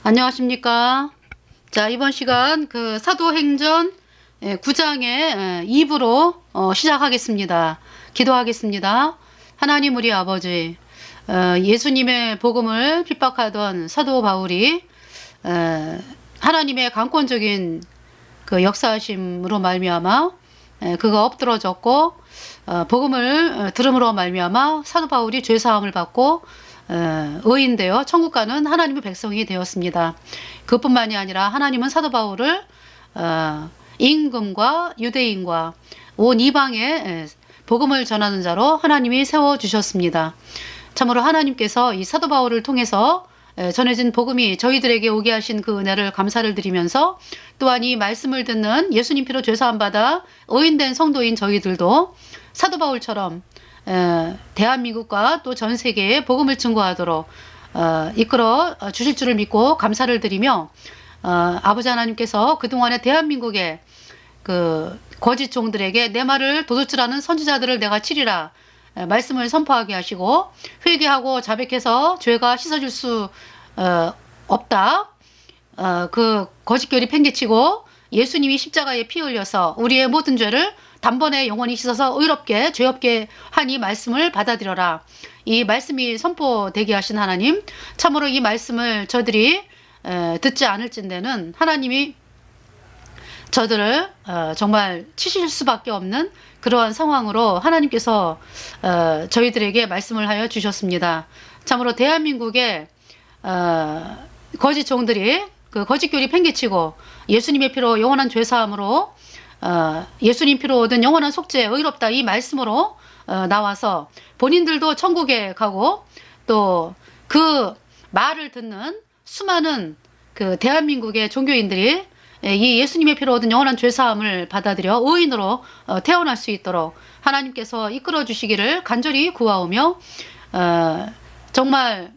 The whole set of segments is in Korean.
안녕하십니까. 자, 이번 시간 사도행전 9장의 2부로 시작하겠습니다. 기도하겠습니다. 하나님 우리 아버지, 예수님의 복음을 핍박하던 사도 바울이 하나님의 강권적인 역사하심으로 말미암아 그가 엎드러졌고, 복음을 들음으로 말미암아 사도 바울이 죄사함을 받고 의인되어 천국 가는 하나님의 백성이 되었습니다. 그뿐만이 아니라 하나님은 사도 바울을 임금과 유대인과 온 이방에 복음을 전하는 자로 하나님이 세워주셨습니다. 참으로 하나님께서 이 사도 바울을 통해서 전해진 복음이 저희들에게 오게 하신 그 은혜를 감사를 드리면서, 또한 이 말씀을 듣는 예수님 피로 죄사함 받아 의인된 성도인 저희들도 사도 바울처럼 대한민국과 또 전 세계에 복음을 증거하도록 이끌어 주실 줄을 믿고 감사를 드리며, 아버지 하나님께서 그동안에 대한민국의 거짓 종들에게 내 말을 도둑질하는 선지자들을 내가 치리라 말씀을 선포하게 하시고, 회개하고 자백해서 죄가 씻어질 수 없다, 그 거짓교리 팽개치고 예수님이 십자가에 피 흘려서 우리의 모든 죄를 단번에 영원히 씻어서 의롭게 죄 없게 하니 말씀을 받아들여라. 이 말씀이 선포되게 하신 하나님, 참으로 이 말씀을 저들이 듣지 않을진대는 하나님이 저들을 정말 치실 수밖에 없는 그러한 상황으로 하나님께서 저희들에게 말씀을 하여 주셨습니다. 참으로 대한민국의 거짓 종들이 그 거짓교리 팽개치고 예수님의 피로 영원한 죄사함으로 예수님 피로 얻은 영원한 속죄 의롭다 이 말씀으로 나와서 본인들도 천국에 가고, 또 그 말을 듣는 수많은 대한민국의 종교인들이 이 예수님의 피로 얻은 영원한 죄사함을 받아들여 의인으로 태어날 수 있도록 하나님께서 이끌어 주시기를 간절히 구하오며, 정말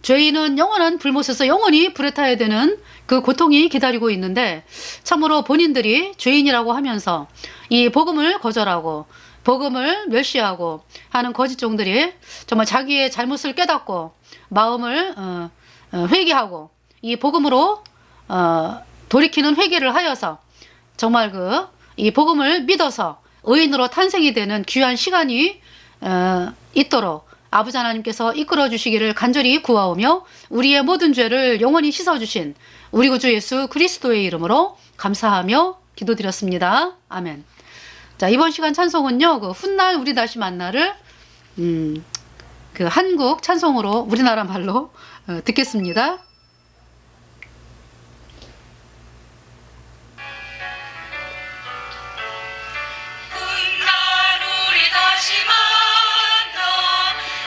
죄인은 영원한 불못에서 영원히 불에 타야 되는 그 고통이 기다리고 있는데, 참으로 본인들이 죄인이라고 하면서 이 복음을 거절하고 복음을 멸시하고 하는 거짓 종들이 정말 자기의 잘못을 깨닫고 마음을 회개하고 이 복음으로 돌이키는 회개를 하여서 정말 이 복음을 믿어서 의인으로 탄생이 되는 귀한 시간이 있도록 아버지 하나님께서 이끌어 주시기를 간절히 구하오며, 우리의 모든 죄를 영원히 씻어주신 우리 구주 예수 그리스도의 이름으로 감사하며 기도드렸습니다. 아멘. 자, 이번 시간 찬송은요, 훗날 우리 다시 만나를 한국 찬송으로 우리나라 말로 듣겠습니다.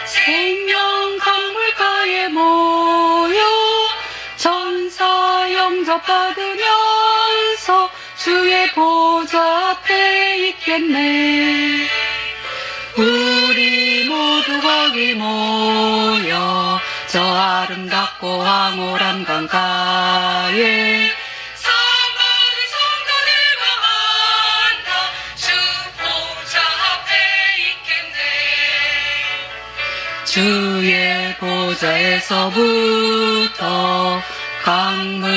생명 강물가에 모여 전사 영접 받으면서 주의 보좌 앞에 있겠네. 우리 모두 거기 모여 저 아름답고 황홀한 강가에 주의 보좌에서부터 강물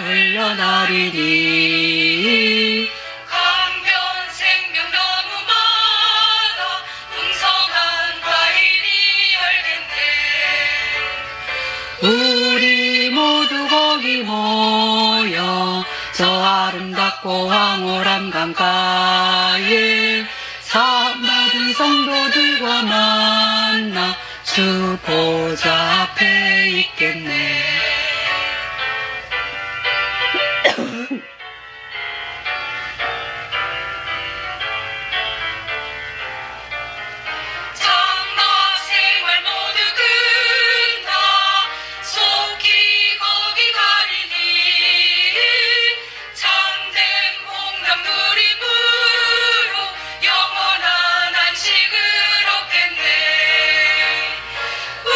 흘러나리니 강변 생명 너무 많아 풍성한 과일이 열겠네. 우리 모두 거기 모여 저 아름답고 황홀한 강가에 사함 받은 성도들과 만나 주 보좌 앞에 있겠네. 장막 생활 모두 끝나 속히 거기 가리니 참된 복락 누림으로 영원한 안식을 얻겠네. 우리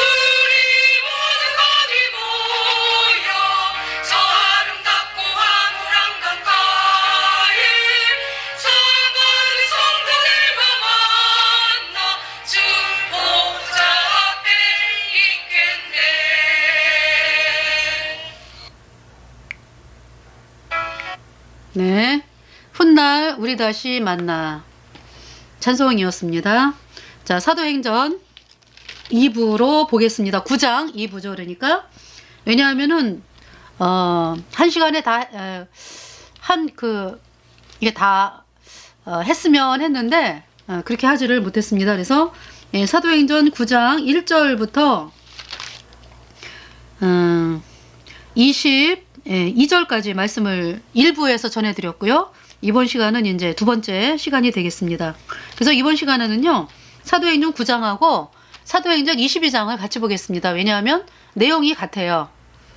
네. 훗날 우리 다시 만나. 찬송이었습니다. 자, 사도행전 2부로 보겠습니다. 9장 2부죠. 그러니까. 왜냐하면은, 한 시간에 이게 다, 했으면 했는데, 그렇게 하지를 못했습니다. 그래서, 예, 사도행전 9장 1절부터, 22절까지 말씀을 일부에서 전해드렸고요. 이번 시간은 이제 두 번째 시간이 되겠습니다. 그래서 이번 시간에는요, 사도행전 9장하고 사도행전 22장을 같이 보겠습니다. 왜냐하면 내용이 같아요.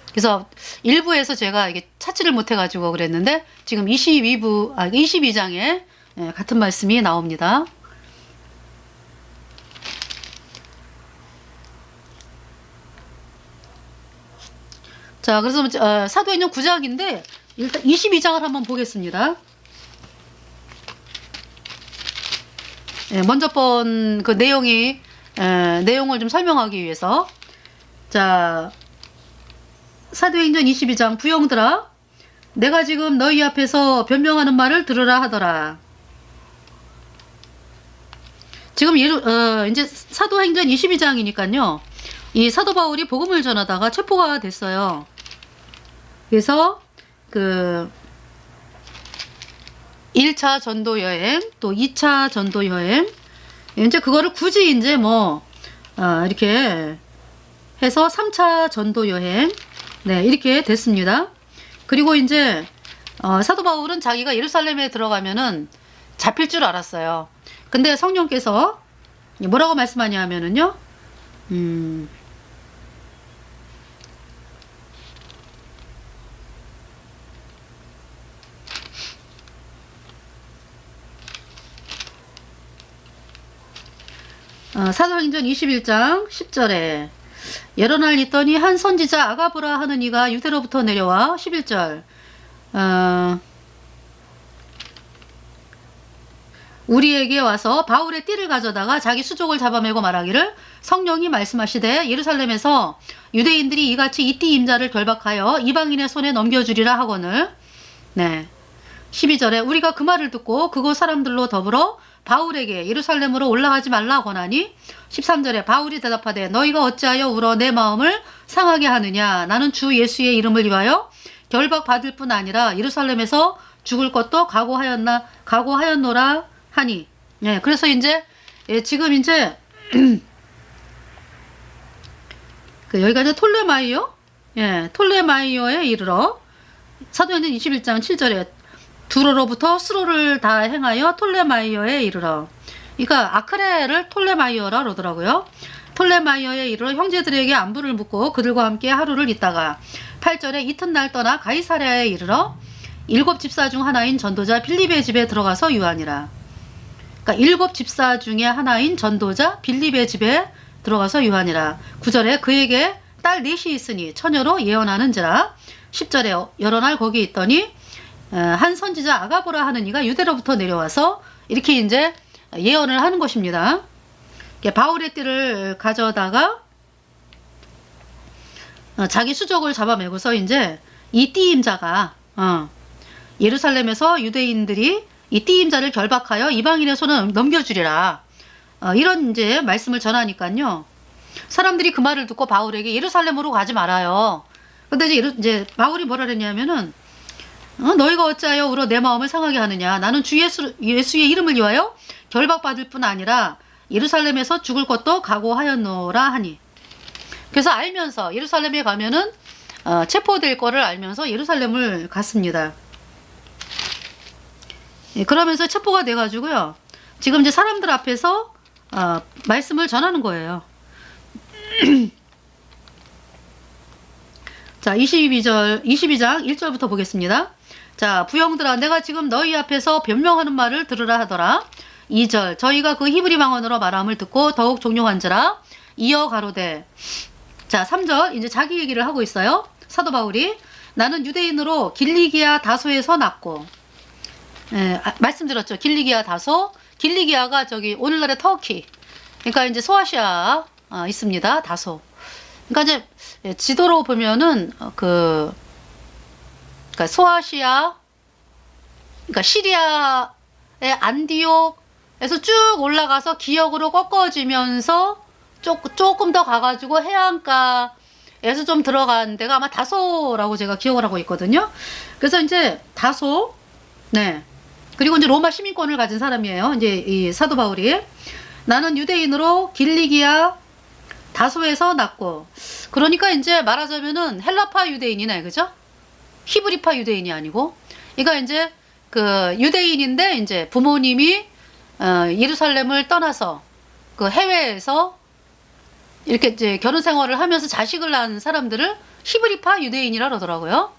그래서 일부에서 제가 이게 찾지를 못해가지고 그랬는데, 지금 22장에 같은 말씀이 나옵니다. 자, 그래서 사도행전 9장인데 일단 22장을 한번 보겠습니다. 먼저 본 그 내용을 좀 설명하기 위해서, 자, 사도행전 22장. 부형들아, 내가 지금 너희 앞에서 변명하는 말을 들으라 하더라. 지금 이제 사도행전 22장이니까요. 이 사도 바울이 복음을 전하다가 체포가 됐어요. 그래서 그 1차 전도 여행, 또 2차 전도 여행, 이제 그거를 굳이 이제 이렇게 해서 3차 전도 여행, 네, 이렇게 됐습니다. 그리고 이제 사도 바울은 자기가 예루살렘에 들어가면은 잡힐 줄 알았어요. 근데 성령께서 뭐라고 말씀하냐 하면은요, 사도행전 21장 10절에 여러 날 있더니 한 선지자 아가보라 하는 이가 유대로부터 내려와. 11절 우리에게 와서 바울의 띠를 가져다가 자기 수족을 잡아매고 말하기를, 성령이 말씀하시되 예루살렘에서 유대인들이 이같이 이 띠 임자를 결박하여 이방인의 손에 넘겨주리라 하거늘. 네. 12절에 우리가 그 말을 듣고 그곳 사람들로 더불어 바울에게 예루살렘으로 올라가지 말라 권하니. 13절에 바울이 대답하되 너희가 어찌하여 울어 내 마음을 상하게 하느냐. 나는 주 예수의 이름을 위하여 결박받을 뿐 아니라 예루살렘에서 죽을 것도 각오하였노라 하니. 예, 그래서 이제 지금 이제 여기가 이제 톨레마이오에 이르러, 사도행전 21장 7절에 두로로부터 수로를 다 행하여 톨레마이오에 이르러. 그러니까 아크레를 톨레마이오라 그러더라고요. 톨레마이오에 이르러 형제들에게 안부를 묻고 그들과 함께 하루를 있다가 8절에 이튿날 떠나 가이사랴에 이르러 7 집사 중 하나인 전도자 빌립의 집에 들어가서 유하니라. 그러니까 7 집사 중에 하나인 전도자 빌립의 집에 들어가서 유하니라. 9절에 그에게 딸 넷이 있으니 처녀로 예언하는지라. 10절에 여러 날 거기 있더니 한 선지자 아가보라 하는 이가 유대로부터 내려와서, 이렇게 이제 예언을 하는 것입니다. 바울의 띠를 가져다가 자기 수족을 잡아매고서 이제 이 띠임자가 예루살렘에서 유대인들이 이 띠임자를 결박하여 이방인의 손을 넘겨주리라. 이런 이제 말씀을 전하니까요. 사람들이 그 말을 듣고 바울에게 예루살렘으로 가지 말아요. 근데 이제 바울이 뭐라 그랬냐면은, 너희가 어찌하여 울어 내 마음을 상하게 하느냐. 나는 주 예수의 이름을 위하여 결박받을 뿐 아니라 예루살렘에서 죽을 것도 각오하였노라 하니. 그래서 알면서 예루살렘에 가면은 체포될 거를 알면서 예루살렘을 갔습니다. 예, 그러면서 체포가 돼가지고요. 지금 이제 사람들 앞에서 말씀을 전하는 거예요. 자, 22장 1절부터 보겠습니다. 자, 부형들아, 내가 지금 너희 앞에서 변명하는 말을 들으라 하더라. 2절, 저희가 그 히브리 방언으로 말함을 듣고 더욱 종용한지라. 이어 가로되. 자, 3절, 이제 자기 얘기를 하고 있어요. 사도 바울이, 나는 유대인으로 길리기아 다소에서 났고, 말씀드렸죠. 길리기아 다소. 길리기아가 오늘날의 터키, 그러니까 이제 소아시아 있습니다. 다소. 그러니까 이제 지도로 보면은 그러니까 소아시아, 그러니까 시리아의 안디옥에서 쭉 올라가서 기역으로 꺾어지면서 조금 더 가가지고 해안가에서 좀 들어간 데가 아마 다소라고 제가 기억을 하고 있거든요. 그래서 이제 다소, 네. 그리고 이제 로마 시민권을 가진 사람이에요. 이제 이 사도 바울이. 나는 유대인으로 길리기아 다소에서 났고, 그러니까 이제 말하자면은 헬라파 유대인이네, 그죠? 히브리파 유대인이 아니고, 그러니까 이제 그 유대인인데 이제 부모님이 예루살렘을 떠나서 그 해외에서 이렇게 이제 결혼 생활을 하면서 자식을 낳은 사람들을 히브리파 유대인이라 그러더라고요.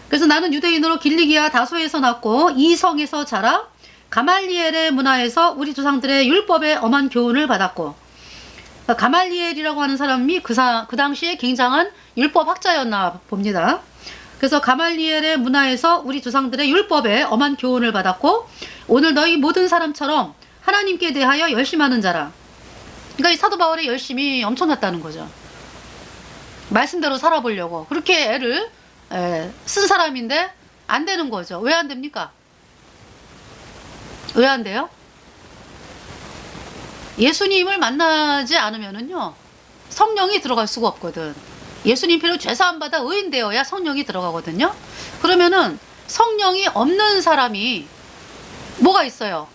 그래서 나는 유대인으로 길리기아 다소에서 났고 이 성에서 자라 가말리엘의 문화에서 우리 조상들의 율법의 엄한 교훈을 받았고, 가말리엘이라고 하는 사람이 그 당시에 굉장한 율법학자였나 봅니다. 그래서 가말리엘의 문화에서 우리 조상들의 율법에 엄한 교훈을 받았고 오늘 너희 모든 사람처럼 하나님께 대하여 열심하는 자라. 그러니까 이 사도 바울의 열심이 엄청났다는 거죠. 말씀대로 살아보려고 그렇게 애를 쓴 사람인데 안 되는 거죠. 왜 안 됩니까? 왜 안 돼요? 예수님을 만나지 않으면은요 성령이 들어갈 수가 없거든. 예수님 피로 죄사함 받아 의인되어야 성령이 들어가거든요. 그러면은 성령이 없는 사람이 뭐가 있어요?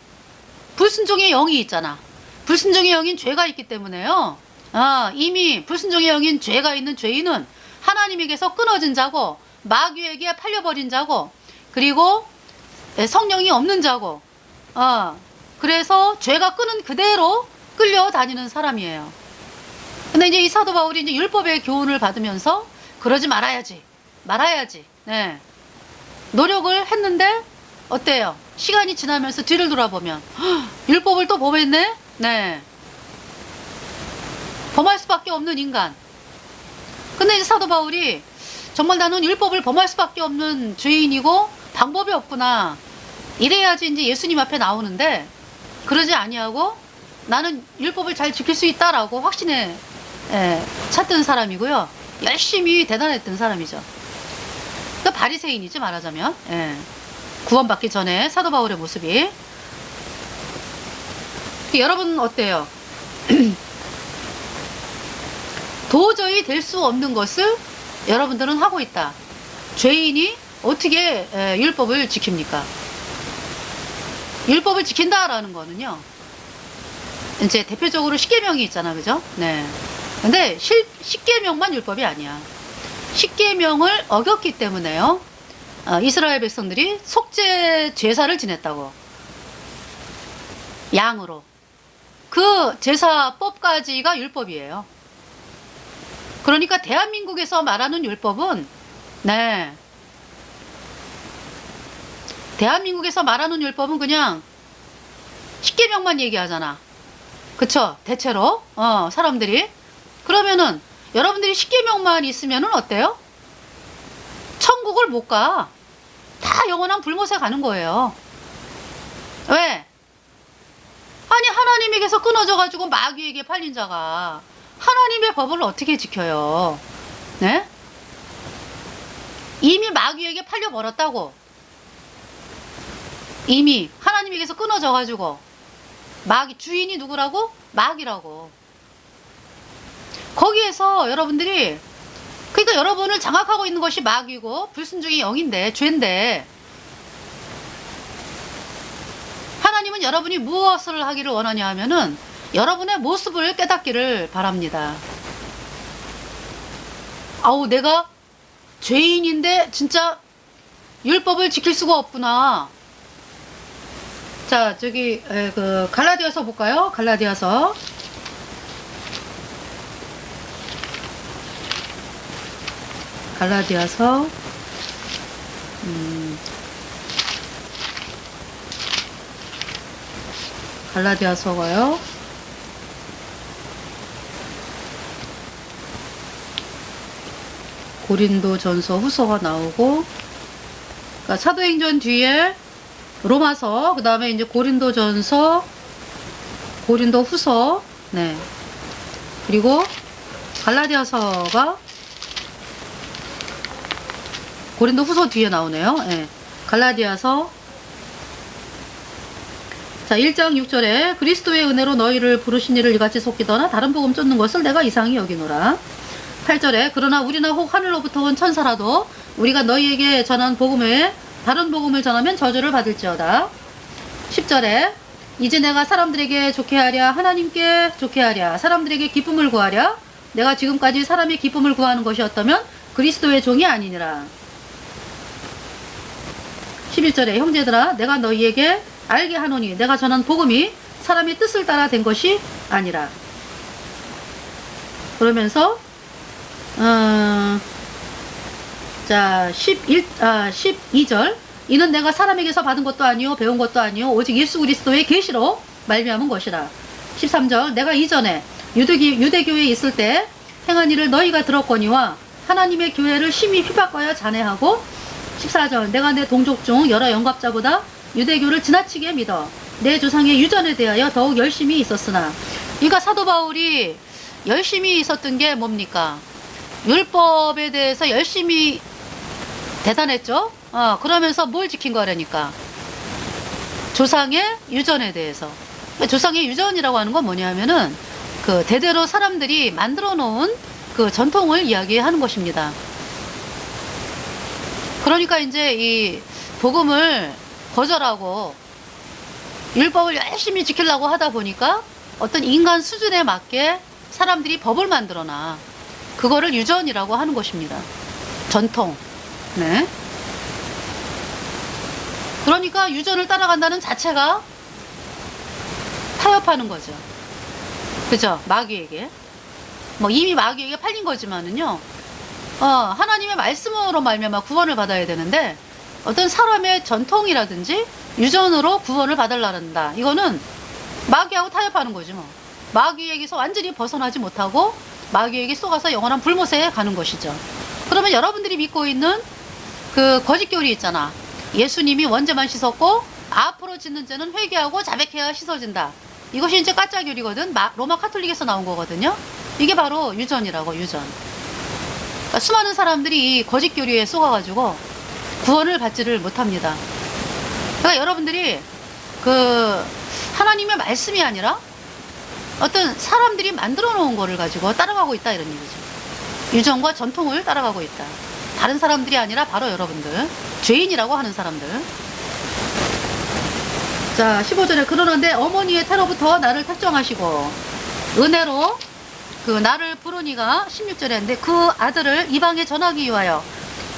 불순종의 영이 있잖아. 불순종의 영인 죄가 있기 때문에요. 이미 불순종의 영인 죄가 있는 죄인은 하나님에게서 끊어진 자고 마귀에게 팔려버린 자고 그리고 성령이 없는 자고 그래서 죄가 끄는 그대로 끌려다니는 사람이에요. 근데 이제 이 사도 바울이 이제 율법의 교훈을 받으면서 그러지 말아야지. 네. 노력을 했는데 어때요? 시간이 지나면서 뒤를 돌아보면 율법을 또 범했네? 네. 범할 수밖에 없는 인간. 근데 이제 사도 바울이 정말 나는 율법을 범할 수밖에 없는 죄인이고 방법이 없구나. 이래야지 이제 예수님 앞에 나오는데 그러지 아니하고 나는 율법을 잘 지킬 수 있다라고 확신에 찾던 사람이고요. 열심히 대단했던 사람이죠. 그러니까 바리새인이지 말하자면. 구원받기 전에 사도 바울의 모습이. 여러분 어때요? 도저히 될 수 없는 것을 여러분들은 하고 있다. 죄인이 어떻게 율법을 지킵니까? 율법을 지킨다라는 거는요. 이제 대표적으로 십계명이 있잖아, 그죠? 네. 근데 십계명만 율법이 아니야. 십계명을 어겼기 때문에요. 이스라엘 백성들이 속죄 제사를 지냈다고. 양으로. 그 제사법까지가 율법이에요. 그러니까 대한민국에서 말하는 율법은 네. 대한민국에서 말하는 율법은 그냥 십계명만 얘기하잖아. 그쵸? 대체로 사람들이. 그러면은 여러분들이 십계명만 있으면은 어때요? 천국을 못 가. 다 영원한 불못에 가는 거예요. 왜? 아니 하나님에게서 끊어져가지고 마귀에게 팔린 자가 하나님의 법을 어떻게 지켜요? 네? 이미 마귀에게 팔려버렸다고. 이미 하나님에게서 끊어져가지고 마귀 주인이 누구라고? 마귀라고. 거기에서 여러분들이 그러니까 여러분을 장악하고 있는 것이 마귀고 불순종의 영인데 죄인데 하나님은 여러분이 무엇을 하기를 원하냐 하면은 여러분의 모습을 깨닫기를 바랍니다. 아우 내가 죄인인데 진짜 율법을 지킬 수가 없구나. 자 저기 그 갈라디아서 볼까요? 갈라디아서 갈라디아서가요. 고린도전서 후서가 나오고 그러니까 사도행전 뒤에 로마서 그 다음에 이제 고린도전서 고린도후서 네 그리고 갈라디아서가 고린도후서 뒤에 나오네요. 네. 갈라디아서 자 1장 6절에 그리스도의 은혜로 너희를 부르신 이를 이같이 속이거나 다른 복음 쫓는 것을 내가 이상히 여기노라. 8절에 그러나 우리나 혹 하늘로부터 온 천사라도 우리가 너희에게 전한 복음에 다른 복음을 전하면 저주를 받을지어다. 10절에 이제 내가 사람들에게 좋게 하랴 하나님께 좋게 하랴 사람들에게 기쁨을 구하랴 내가 지금까지 사람의 기쁨을 구하는 것이 어떠면 그리스도의 종이 아니니라. 11절에 형제들아 내가 너희에게 알게 하노니 내가 전한 복음이 사람의 뜻을 따라 된 것이 아니라. 그러면서 자 12절 이는 내가 사람에게서 받은 것도 아니요 배운 것도 아니요 오직 예수 그리스도의 계시로 말미암은 것이라. 13절 내가 이전에 유대교회에 있을 때 행한 일을 너희가 들었거니와 하나님의 교회를 심히 휘박하여 잔해하고. 14절 내가 내 동족 중 여러 영갑자보다 유대교를 지나치게 믿어 내 조상의 유전에 대하여 더욱 열심히 있었으나. 그러니까 사도 바울이 열심히 있었던 게 뭡니까? 율법에 대해서 열심히 대단했죠. 그러면서 뭘 지킨 거라니까? 조상의 유전에 대해서. 조상의 유전이라고 하는 건 뭐냐면은 그 대대로 사람들이 만들어 놓은 그 전통을 이야기하는 것입니다. 그러니까 이제 이 복음을 거절하고 율법을 열심히 지키려고 하다 보니까 어떤 인간 수준에 맞게 사람들이 법을 만들어놔. 그거를 유전이라고 하는 것입니다. 전통. 네. 그러니까 유전을 따라간다는 자체가 타협하는 거죠. 그죠? 마귀에게. 뭐 이미 마귀에게 팔린 거지만은요. 하나님의 말씀으로 말미암아 구원을 받아야 되는데 어떤 사람의 전통이라든지 유전으로 구원을 받으려는다. 이거는 마귀하고 타협하는 거지 뭐. 마귀에게서 완전히 벗어나지 못하고 마귀에게 속아서 영원한 불못에 가는 것이죠. 그러면 여러분들이 믿고 있는 그 거짓교리 있잖아. 예수님이 원죄만 씻었고 앞으로 짓는 죄는 회개하고 자백해야 씻어진다. 이것이 이제 가짜교리거든. 로마 카톨릭에서 나온 거거든요. 이게 바로 유전이라고, 유전. 그러니까 수많은 사람들이 이 거짓교리에 속아가지고 구원을 받지를 못합니다. 그러니까 여러분들이 그 하나님의 말씀이 아니라 어떤 사람들이 만들어 놓은 거를 가지고 따라가고 있다 이런 얘기죠. 유전과 전통을 따라가고 있다. 다른 사람들이 아니라 바로 여러분들, 죄인이라고 하는 사람들. 자 15절에 그러나 내 어머니의 태로부터 나를 택정하시고 은혜로 그 나를 부르니가 16절에 했는데 그 아들을 이방에 전하기 위하여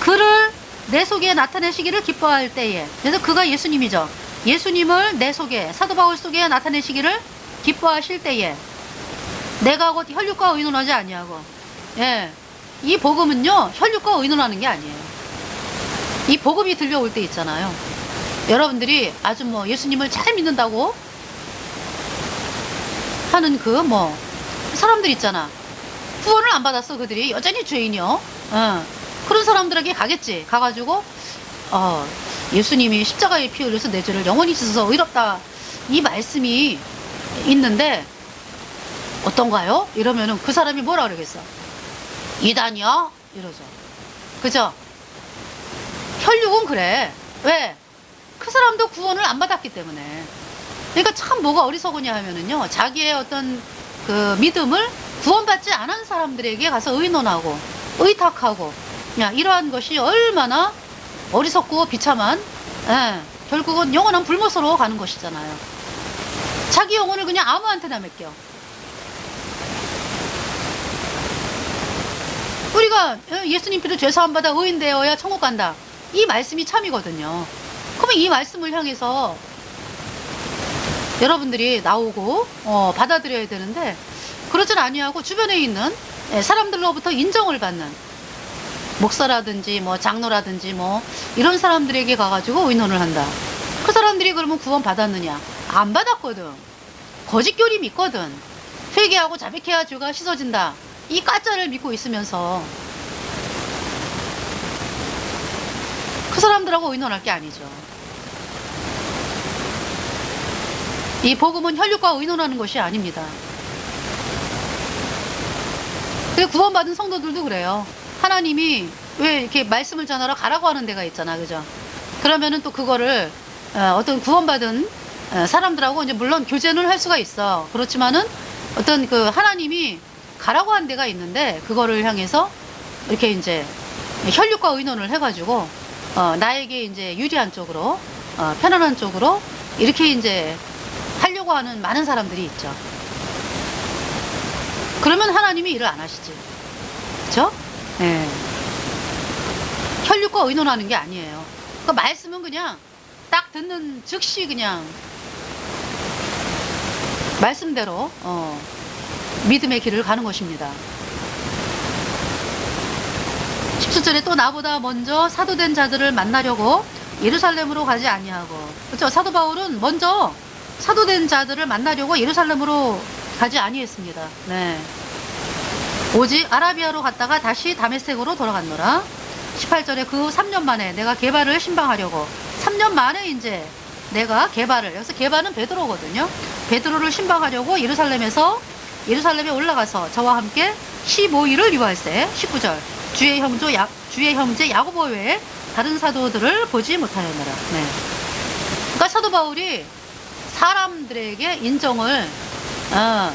그를 내 속에 나타내시기를 기뻐할 때에. 그래서 그가 예수님이죠. 예수님을 내 속에, 사도 바울 속에 나타내시기를 기뻐하실 때에 내가 곧 혈육과 의논하지 아니하고. 예, 이 복음은요 혈육과 의논하는 게 아니에요. 이 복음이 들려올 때 있잖아요. 여러분들이 아주 뭐 예수님을 잘 믿는다고 하는 그 뭐 사람들 있잖아. 구원을 안 받았어. 그들이 여전히 죄인이요. 그런 사람들에게 가겠지. 가가지고 예수님이 십자가에 피 흘려서 내 죄를 영원히 씻어서 의롭다. 이 말씀이 있는데 어떤가요? 이러면은 그 사람이 뭐라 그러겠어? 이단이야? 이러죠. 그죠? 혈육은 그래. 왜? 그 사람도 구원을 안 받았기 때문에. 그러니까 참 뭐가 어리석으냐 하면은요, 자기의 어떤 그 믿음을 구원받지 않은 사람들에게 가서 의논하고 의탁하고, 야, 이러한 것이 얼마나 어리석고 비참한, 결국은 영원한 불못으로 가는 것이잖아요. 자기 영혼을 그냥 아무한테나 맡겨. 우리가 예수님 피로 죄 사함 받아 의인 되어야 천국 간다. 이 말씀이 참이거든요. 그러면 이 말씀을 향해서 여러분들이 나오고 받아들여야 되는데 그러진 아니하고 주변에 있는 사람들로부터 인정을 받는 목사라든지 뭐 장로라든지 뭐 이런 사람들에게 가가지고 의논을 한다. 그 사람들이 그러면 구원 받았느냐? 안 받았거든. 거짓교리 믿거든. 회개하고 자백해야 죄가 씻어진다. 이 가짜를 믿고 있으면서 그 사람들하고 의논할 게 아니죠. 이 복음은 혈육과 의논하는 것이 아닙니다. 구원받은 성도들도 그래요. 하나님이 왜 이렇게 말씀을 전하러 가라고 하는 데가 있잖아. 그죠? 그러면은 또 그거를 어떤 구원받은 사람들하고 이제 물론 교제는 할 수가 있어. 그렇지만은 어떤 그 하나님이 가라고 한 데가 있는데 그거를 향해서 이렇게 이제 혈육과 의논을 해가지고 나에게 이제 유리한 쪽으로 편안한 쪽으로 이렇게 이제 하려고 하는 많은 사람들이 있죠. 그러면 하나님이 일을 안 하시지. 그쵸? 예. 혈육과 의논하는 게 아니에요. 그 말씀은 그냥 딱 듣는 즉시 그냥 말씀대로 믿음의 길을 가는 것입니다. 17절에 또 나보다 먼저 사도된 자들을 만나려고 예루살렘으로 가지 아니하고, 그렇죠? 사도 바울은 먼저 사도된 자들을 만나려고 예루살렘으로 가지 아니했습니다. 네. 오직 아라비아로 갔다가 다시 다메섹으로 돌아갔노라. 18절에 그 후 3년 만에 내가 게바를 신방하려고, 3년 만에 이제 내가 게바를, 여기서 게바는 베드로거든요. 베드로를 신방하려고 예루살렘에 올라가서 저와 함께 15일을 유할세. 19절 주의 형제 야고보 외에 다른 사도들을 보지 못하였노라. 네. 그러니까 사도 바울이 사람들에게 인정을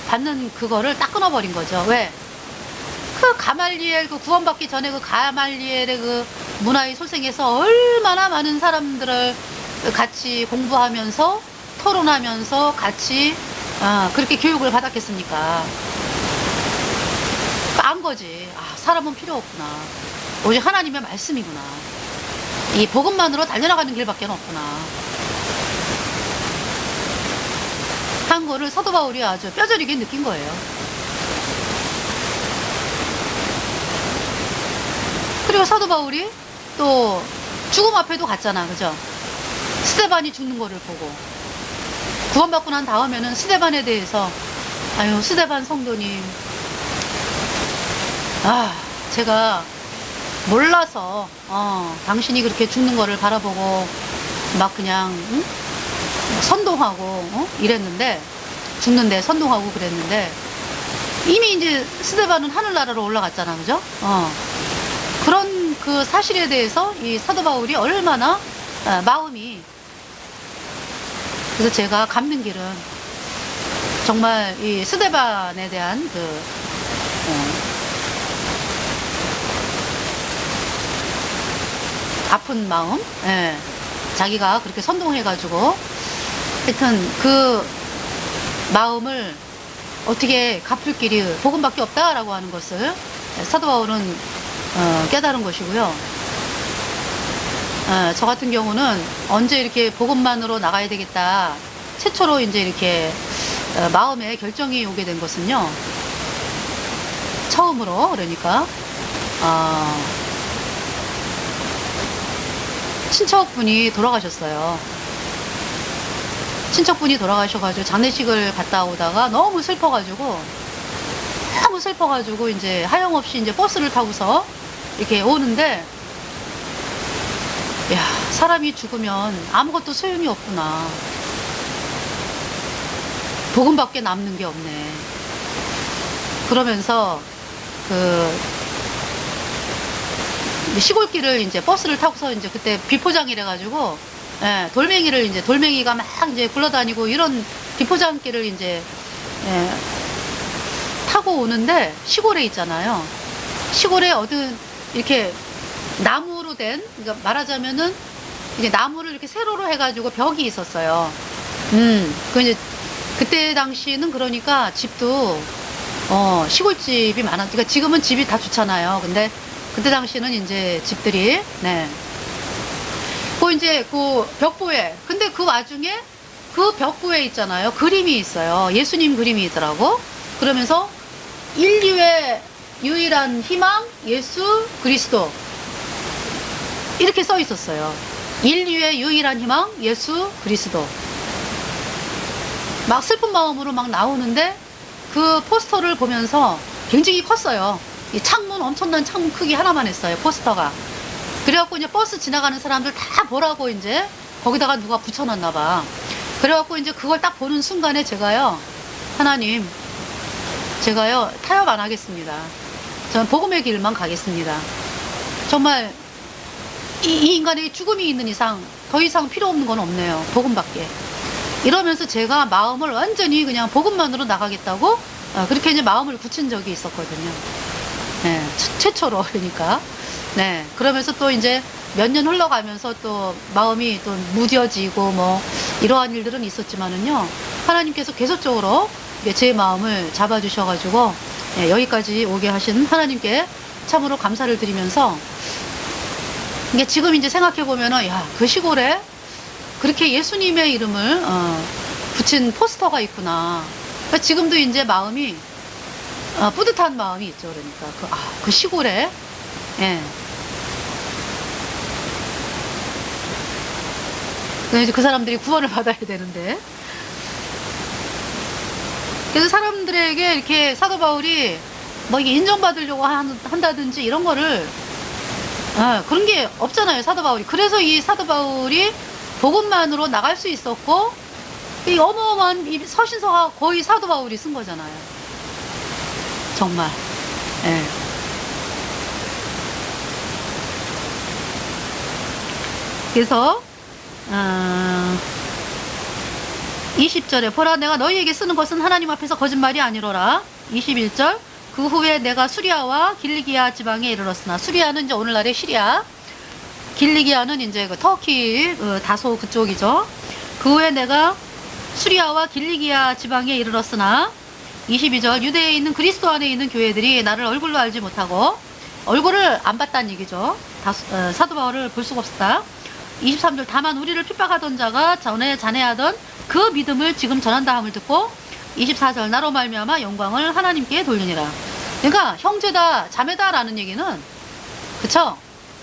받는 그거를 딱 끊어버린 거죠. 왜? 그 가말리엘, 그 구원받기 전에 그 가말리엘의 그 문화의 소생에서 얼마나 많은 사람들을 같이 공부하면서 토론하면서 같이 그렇게 교육을 받았겠습니까? 안 거지. 사람은 필요 없구나. 오직 하나님의 말씀이구나. 이 복음만으로 달려나가는 길밖에 없구나. 한 거를 사도 바울이 아주 뼈저리게 느낀 거예요. 그리고 사도 바울이 또 죽음 앞에도 갔잖아. 그죠? 스데반이 죽는 거를 보고 구원받고 난 다음에는 스데반에 대해서 아유 스데반 성도님, 제가 몰라서 당신이 그렇게 죽는 거를 바라보고 막 그냥 선동하고 이랬는데, 죽는데 선동하고 그랬는데 이미 이제 스데반은 하늘나라로 올라갔잖아. 그죠? 그런 그 사실에 대해서 이 사도 바울이 얼마나 마음이, 그래서 제가 갚는 길은 정말 이 스데반에 대한 그 아픈 마음, 자기가 그렇게 선동해가지고 하여튼 그 마음을 어떻게 갚을 길이 복음밖에 없다라고 하는 것을 사도 바울은 깨달은 것이고요. 저 같은 경우는 언제 이렇게 복음만으로 나가야 되겠다, 최초로 이제 이렇게 마음에 결정이 오게 된 것은요, 처음으로, 그러니까 친척분이 돌아가셨어요. 친척분이 돌아가셔가지고 장례식을 갔다 오다가 너무 슬퍼가지고 이제 하염없이 이제 버스를 타고서 이렇게 오는데, 야, 사람이 죽으면 아무것도 소용이 없구나. 복음밖에 남는 게 없네. 그러면서 그 시골길을 이제 버스를 타고서 이제 그때 비포장이래 가지고 돌멩이가 막 이제 굴러다니고 이런 비포장길을 이제 타고 오는데, 시골에 있잖아요. 시골에 어떤 이렇게 나무로 된, 그러니까 말하자면은 이제 나무를 이렇게 세로로 해가지고 벽이 있었어요. 그 이제 그때 당시는 그러니까 집도 시골집이 그러니까 지금은 집이 다 좋잖아요. 근데 그때 당시는 이제 집들이 그 이제 그 벽보에, 근데 그 와중에 그 벽보에 있잖아요, 그림이 있어요. 예수님 그림이 있더라고. 그러면서 인류의 유일한 희망 예수 그리스도 이렇게 써 있었어요. 인류의 유일한 희망 예수 그리스도. 막 슬픈 마음으로 막 나오는데 그 포스터를 보면서 굉장히 컸어요. 이 창문, 엄청난 창문 크기 하나만 했어요, 포스터가. 그래갖고 이제 버스 지나가는 사람들 다 보라고 이제 거기다가 누가 붙여놨나 봐. 그래갖고 이제 그걸 딱 보는 순간에 제가요, 하나님, 제가요 타협 안 하겠습니다. 저는 복음의 길만 가겠습니다. 정말 이 인간에게 죽음이 있는 이상 더 이상 필요 없는 건 없네요. 복음밖에. 이러면서 제가 마음을 완전히 그냥 복음만으로 나가겠다고 그렇게 이제 마음을 굳힌 적이 있었거든요. 네, 최초로 그러니까. 네, 그러면서 또 이제 몇 년 흘러가면서 또 마음이 또 무뎌지고 뭐 이러한 일들은 있었지만은요, 하나님께서 계속적으로 제 마음을 잡아주셔가지고 여기까지 오게 하신 하나님께 참으로 감사를 드리면서, 이게 지금 이제 생각해 보면은 야, 그 시골에 그렇게 예수님의 이름을 붙인 포스터가 있구나. 그러니까 지금도 이제 마음이 뿌듯한 마음이 있죠. 그러니까 그 시골에, 예. 이제 그 사람들이 구원을 받아야 되는데, 그래서 사람들에게 이렇게 사도 바울이 뭐 이게 인정받으려고 한다든지 이런 거를 그런 게 없잖아요, 사도 바울이. 그래서 이 사도 바울이 복음만으로 나갈 수 있었고, 이 어마어마한 이 서신서가 거의 사도 바울이 쓴 거잖아요. 정말. 예. 그래서 20절에 보라, 내가 너희에게 쓰는 것은 하나님 앞에서 거짓말이 아니로라. 21절, 그 후에 내가 수리아와 길리기아 지방에 이르렀으나, 수리아는 이제 오늘날의 시리아, 길리기아는 이제 그 터키 다소 그쪽이죠. 그 후에 내가 수리아와 길리기아 지방에 이르렀으나, 22절, 유대에 있는 그리스도 안에 있는 교회들이 나를 얼굴로 알지 못하고, 얼굴을 안 봤다는 얘기죠. 사도 바울을 볼 수가 없었다. 23절, 다만 우리를 핍박하던 자가 전에 잔해하던 그 믿음을 지금 전한다 함을 듣고, 24절, 나로 말미암아 영광을 하나님께 돌리니라. 그러니까 형제다 자매다 라는 얘기는, 그쵸,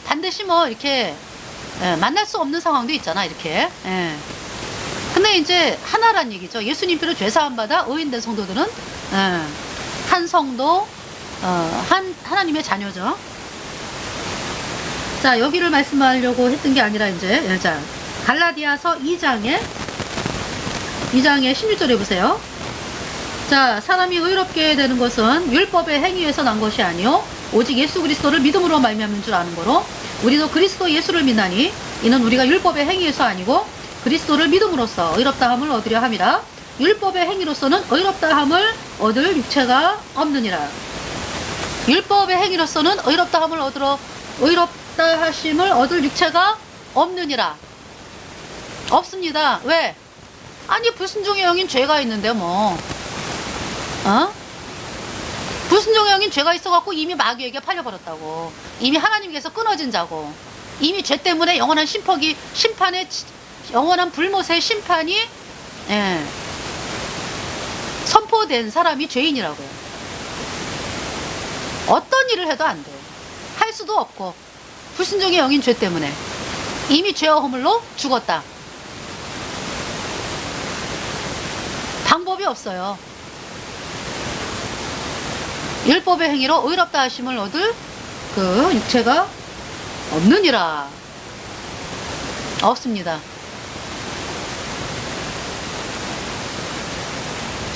반드시 뭐 이렇게 만날 수 없는 상황도 있잖아, 이렇게. 근데 이제 하나란 얘기죠. 예수님 피로 죄사함 받아 의인된 성도들은 한 성도, 하나님의 자녀죠. 자, 여기를 말씀하려고 했던 게 아니라 이제, 자, 갈라디아서 2장에 16절에 보세요. 자, 사람이 의롭게 되는 것은 율법의 행위에서 난 것이 아니요 오직 예수 그리스도를 믿음으로 말미암는 줄 아는 거로, 우리도 그리스도 예수를 믿나니 이는 우리가 율법의 행위에서 아니고 그리스도를 믿음으로써 의롭다함을 얻으려 함이라. 율법의 행위로서는 의롭다함을 얻을 육체가 없느니라. 율법의 행위로서는 의롭다 하심을 얻을 육체가 없느니라. 없습니다. 왜? 아니, 불순종의 영인 죄가 있는데 뭐, 불순종의 영인 죄가 있어갖고 이미 마귀에게 팔려버렸다고. 이미 하나님께서 끊어진 자고, 이미 죄 때문에 영원한 영원한 불못의 심판이 선포된 사람이 죄인이라고요. 어떤 일을 해도 안 돼. 할 수도 없고, 불순종의 영인 죄 때문에 이미 죄와 허물로 죽었다. 방법이 없어요. 율법의 행위로 의롭다 하심을 얻을 그 육체가 없느니라. 없습니다.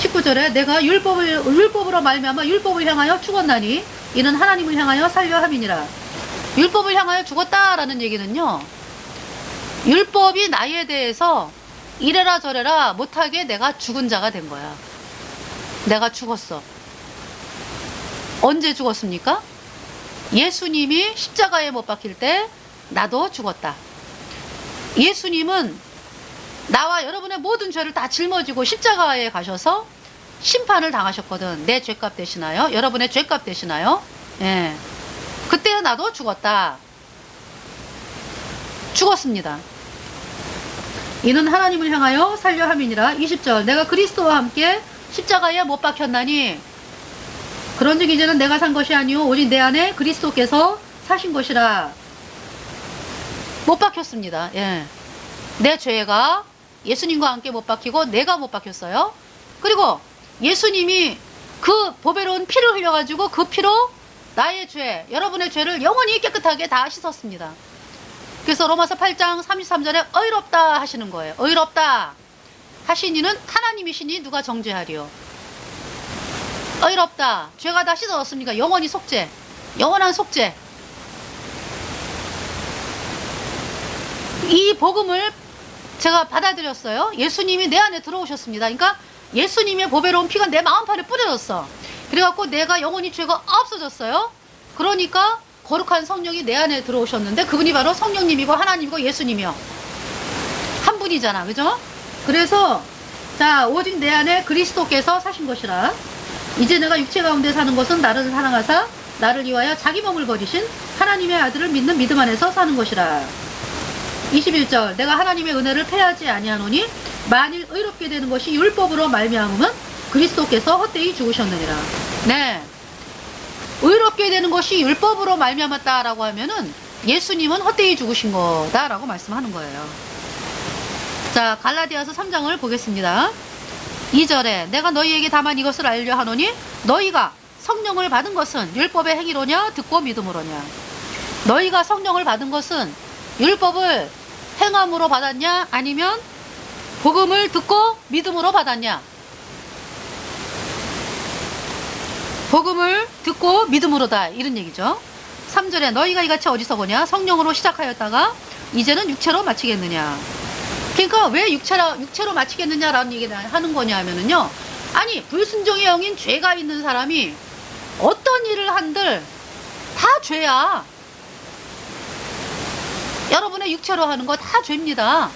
19절에 내가 율법으로 말미암아 율법을 향하여 죽었나니 이는 하나님을 향하여 살려 함이니라. 율법을 향하여 죽었다라는 얘기는요, 율법이 나에 대해서 이래라 저래라 못하게 내가 죽은 자가 된 거야. 내가 죽었어. 언제 죽었습니까? 예수님이 십자가에 못 박힐 때 나도 죽었다. 예수님은 나와 여러분의 모든 죄를 다 짊어지고 십자가에 가셔서 심판을 당하셨거든. 내 죄값 대신하여, 여러분의 죄값 대신하여. 예. 그때 나도 죽었다. 죽었습니다. 이는 하나님을 향하여 살려 함이니라. 20절, 내가 그리스도와 함께 십자가에 못 박혔나니 그런즉 이제는 내가 산 것이 아니오 오직 내 안에 그리스도께서 사신 것이라. 못 박혔습니다. 예. 내 죄가 예수님과 함께 못 박히고 내가 못 박혔어요. 그리고 예수님이 그 보배로운 피를 흘려가지고 그 피로 나의 죄, 여러분의 죄를 영원히 깨끗하게 다 씻었습니다. 그래서 로마서 8장 33절에 의롭다 하시는 거예요. 의롭다 하신 이는 하나님이시니 누가 정죄하리요. 의롭다. 죄가 다 씻어졌습니까? 영원히 속죄. 영원한 속죄. 이 복음을 제가 받아들였어요. 예수님이 내 안에 들어오셨습니다. 그러니까 예수님의 보배로운 피가 내 마음판에 뿌려졌어. 그래갖고 내가 영원히 죄가 없어졌어요. 그러니까 거룩한 성령이 내 안에 들어오셨는데 그분이 바로 성령님이고 하나님이고 예수님이요. 한 분이잖아. 그죠? 그래서 자, 오직 내 안에 그리스도께서 사신 것이라. 이제 내가 육체 가운데 사는 것은 나를 사랑하사 나를 위하여 자기 몸을 버리신 하나님의 아들을 믿는 믿음 안에서 사는 것이라. 21절 내가 하나님의 은혜를 패하지 아니하노니 만일 의롭게 되는 것이 율법으로 말미암으면 그리스도께서 헛되이 죽으셨느니라. 네, 의롭게 되는 것이 율법으로 말미암았다라고 하면은 예수님은 헛되이 죽으신 거다라고 말씀하는 거예요. 자, 갈라디아서 3장을 보겠습니다. 2절에 내가 너희에게 다만 이것을 알려 하노니 너희가 성령을 받은 것은 율법의 행위로냐 듣고 믿음으로냐. 너희가 성령을 받은 것은 율법을 행함으로 받았냐 아니면 복음을 듣고 믿음으로 받았냐. 복음을 듣고 믿음으로다 이런 얘기죠. 3절에 너희가 이같이 어리석으냐 성령으로 시작하였다가 이제는 육체로 마치겠느냐. 그러니까 왜 육체로 마치겠느냐라는 얘기를 하는 거냐 하면은요, 아니 불순종의 영인 죄가 있는 사람이 어떤 일을 한들 다 죄야. 여러분의 육체로 하는 거 다 죄입니다.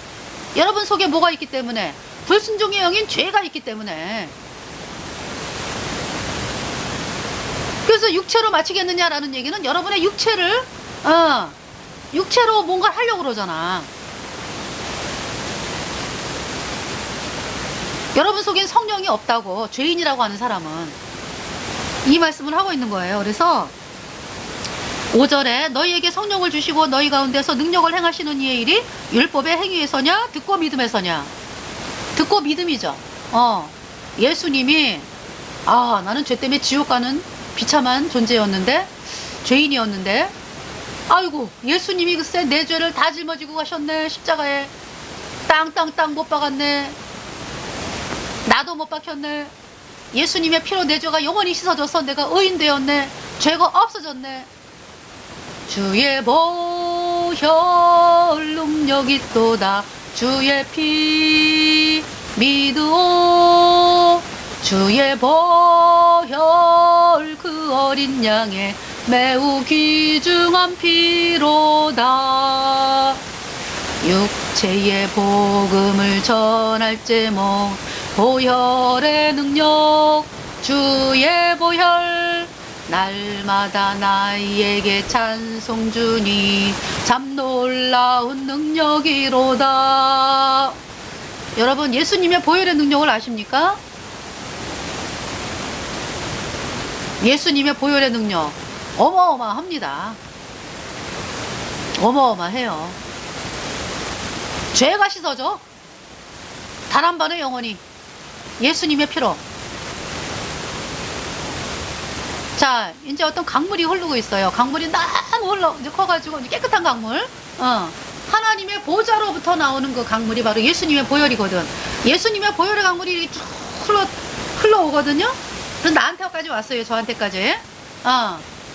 여러분 속에 뭐가 있기 때문에? 불순종의 영인 죄가 있기 때문에. 그래서 육체로 마치겠느냐라는 얘기는 여러분의 육체를 육체로 뭔가 하려고 그러잖아. 여러분 속엔 성령이 없다고, 죄인이라고 하는 사람은 이 말씀을 하고 있는 거예요. 그래서 5절에 너희에게 성령을 주시고 너희 가운데서 능력을 행하시는 이의 일이 율법의 행위에서냐 듣고 믿음에서냐. 듣고 믿음이죠. 예수님이 나는 죄 때문에 지옥 가는 비참한 존재였는데, 죄인이었는데, 아이고 예수님이 글쎄 내 죄를 다 짊어지고 가셨네. 십자가에 땅땅땅 못 박았네. 나도 못 박혔네. 예수님의 피로 내 죄가 영원히 씻어져서 내가 의인 되었네. 죄가 없어졌네. 주의 보혈 능력 있도다. 주의 피 믿으오. 주의 보혈 그 어린 양의 매우 귀중한 피로다. 육체의 복음을 전할 제목 보혈의 능력 주의 보혈 날마다 나에게 찬송 주니 참 놀라운 능력이로다. 여러분 예수님의 보혈의 능력을 아십니까? 예수님의 보혈의 능력 어마어마합니다. 어마어마해요. 죄가 씻어져. 단 한 번에 영원히 예수님의 피로. 자, 이제 어떤 강물이 흐르고 있어요. 강물이 너무 이제 커가지고 이제 깨끗한 강물. 하나님의 보좌로부터 나오는 그 강물이 바로 예수님의 보혈이거든. 예수님의 보혈의 강물이 쭉 흘러오거든요. 그래서 나한테까지 왔어요. 저한테까지.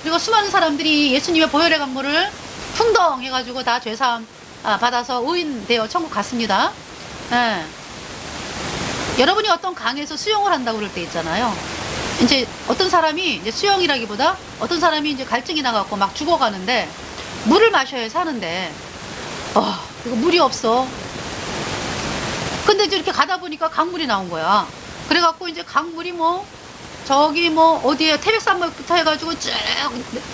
그리고 수많은 사람들이 예수님의 보혈의 강물을 풍덩 해가지고 다 죄사함 받아서 의인 되어 천국 갔습니다. 예. 여러분이 어떤 강에서 수영을 한다고 그럴 때 있잖아요. 이제 어떤 사람이 이제 수영이라기보다 어떤 사람이 이제 갈증이 나갖고 막 죽어가는데 물을 마셔야 사는데 이거 물이 없어. 근데 이제 이렇게 가다 보니까 강물이 나온 거야. 그래갖고 이제 강물이 저기 어디에 태백산맥부터 해가지고 쭉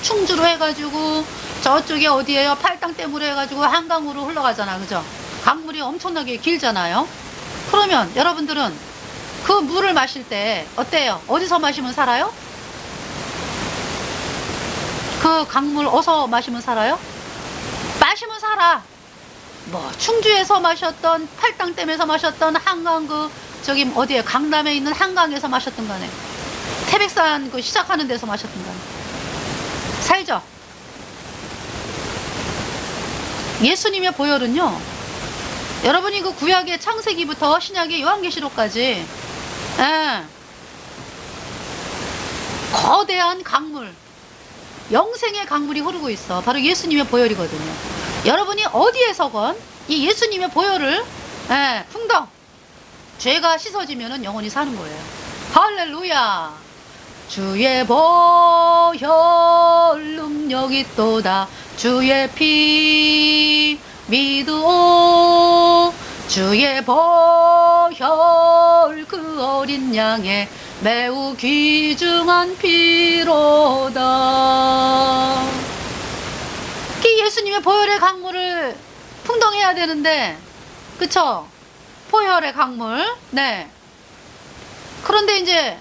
충주로 해가지고 저쪽에 어디에요 팔당댐으로 해가지고 한강으로 흘러가잖아. 그죠? 강물이 엄청나게 길잖아요. 그러면 여러분들은 그 물을 마실 때 어때요? 어디서 마시면 살아요? 그 강물 어디서 마시면 살아요? 마시면 살아. 충주에서 마셨던 팔당댐에서 마셨던 한강 저기 어디에 강남에 있는 한강에서 마셨던 간에 태백산 시작하는 데서 마셨던 간에 살죠. 예수님의 보혈은요, 여러분이 그 구약의 창세기부터 신약의 요한계시록까지 거대한 강물, 영생의 강물이 흐르고 있어. 바로 예수님의 보혈이거든요. 여러분이 어디에서건 이 예수님의 보혈을 풍덩 죄가 씻어지면은 영원히 사는 거예요. 할렐루야. 주의 보혈 능력이 있도다. 주의 피 믿으오. 주의 보혈 그 어린 양의 매우 귀중한 피로다. 이 예수님의 보혈의 강물을 풍덩해야 되는데, 그쵸? 보혈의 강물. 네. 그런데 이제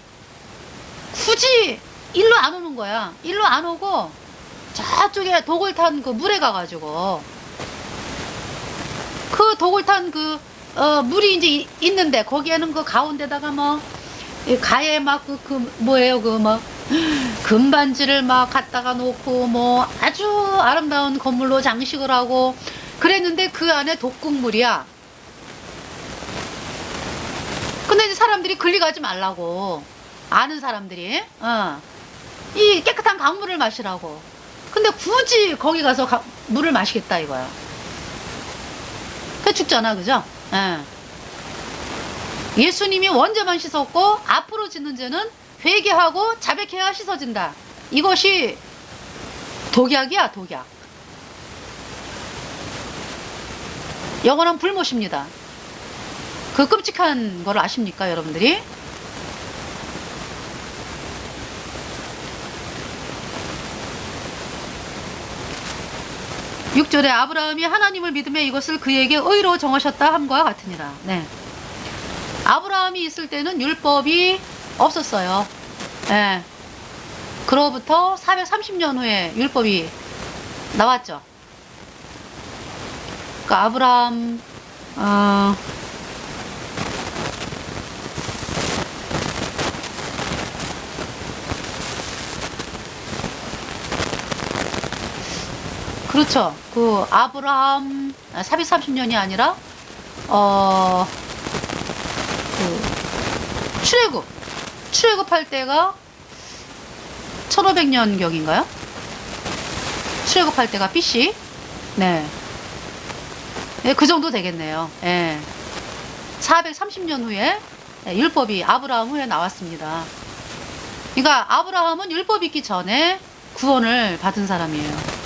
굳이 일로 안 오는 거야. 일로 안 오고 저쪽에 독을 탄 그 물에 가가지고 그 독을 탄 그 물이 이제 있는데 거기에는 그 가운데다가 뭐 가에 막 뭐예요 그 뭐 금반지를 막 갖다가 놓고 뭐 아주 아름다운 건물로 장식을 하고 그랬는데 그 안에 독극물이야. 근데 이제 사람들이 걸리가지 말라고, 아는 사람들이 이 깨끗한 강물을 마시라고. 근데 굳이 거기 가서 물을 마시겠다 이거야. 그 죽잖아, 그죠? 예수님이 원죄만 씻었고 앞으로 짓는 죄는 회개하고 자백해야 씻어진다. 이것이 독약이야, 독약. 영원한 불못입니다. 그 끔찍한 걸 아십니까, 여러분들이? 육절에 아브라함이 하나님을 믿음에 이것을 그에게 의로 정하셨다 함과 같으니라. 네. 아브라함이 있을 때는 율법이 없었어요. 네. 그로부터 430년 후에 율법이 나왔죠. 그러니까 아브라함 그렇죠. 그 아브라함 430년이 아니라 그 출애굽할 때가 1500년 경인가요? 출애굽할 때가 BC. 네. 네, 그 정도 되겠네요. 예. 430년 후에 율법이 아브라함 후에 나왔습니다. 그러니까 아브라함은 율법이 있기 전에 구원을 받은 사람이에요.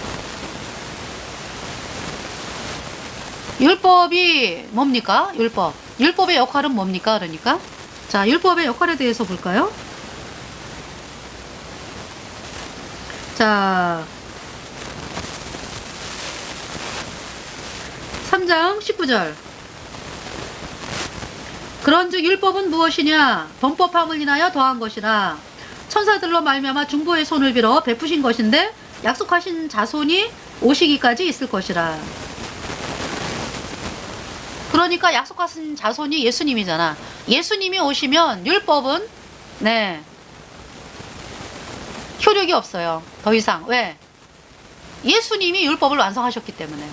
율법이 뭡니까? 율법의 역할은 뭡니까? 그러니까 자, 율법의 역할에 대해서 볼까요? 자, 3장 19절. 그런즉 율법은 무엇이냐? 범법함을 인하여 더한 것이라. 천사들로 말미암아 중보의 손을 빌어 베푸신 것인데 약속하신 자손이 오시기까지 있을 것이라. 그러니까 약속하신 자손이 예수님이잖아. 예수님이 오시면 율법은 효력이 없어요. 더 이상. 왜? 예수님이 율법을 완성하셨기 때문에.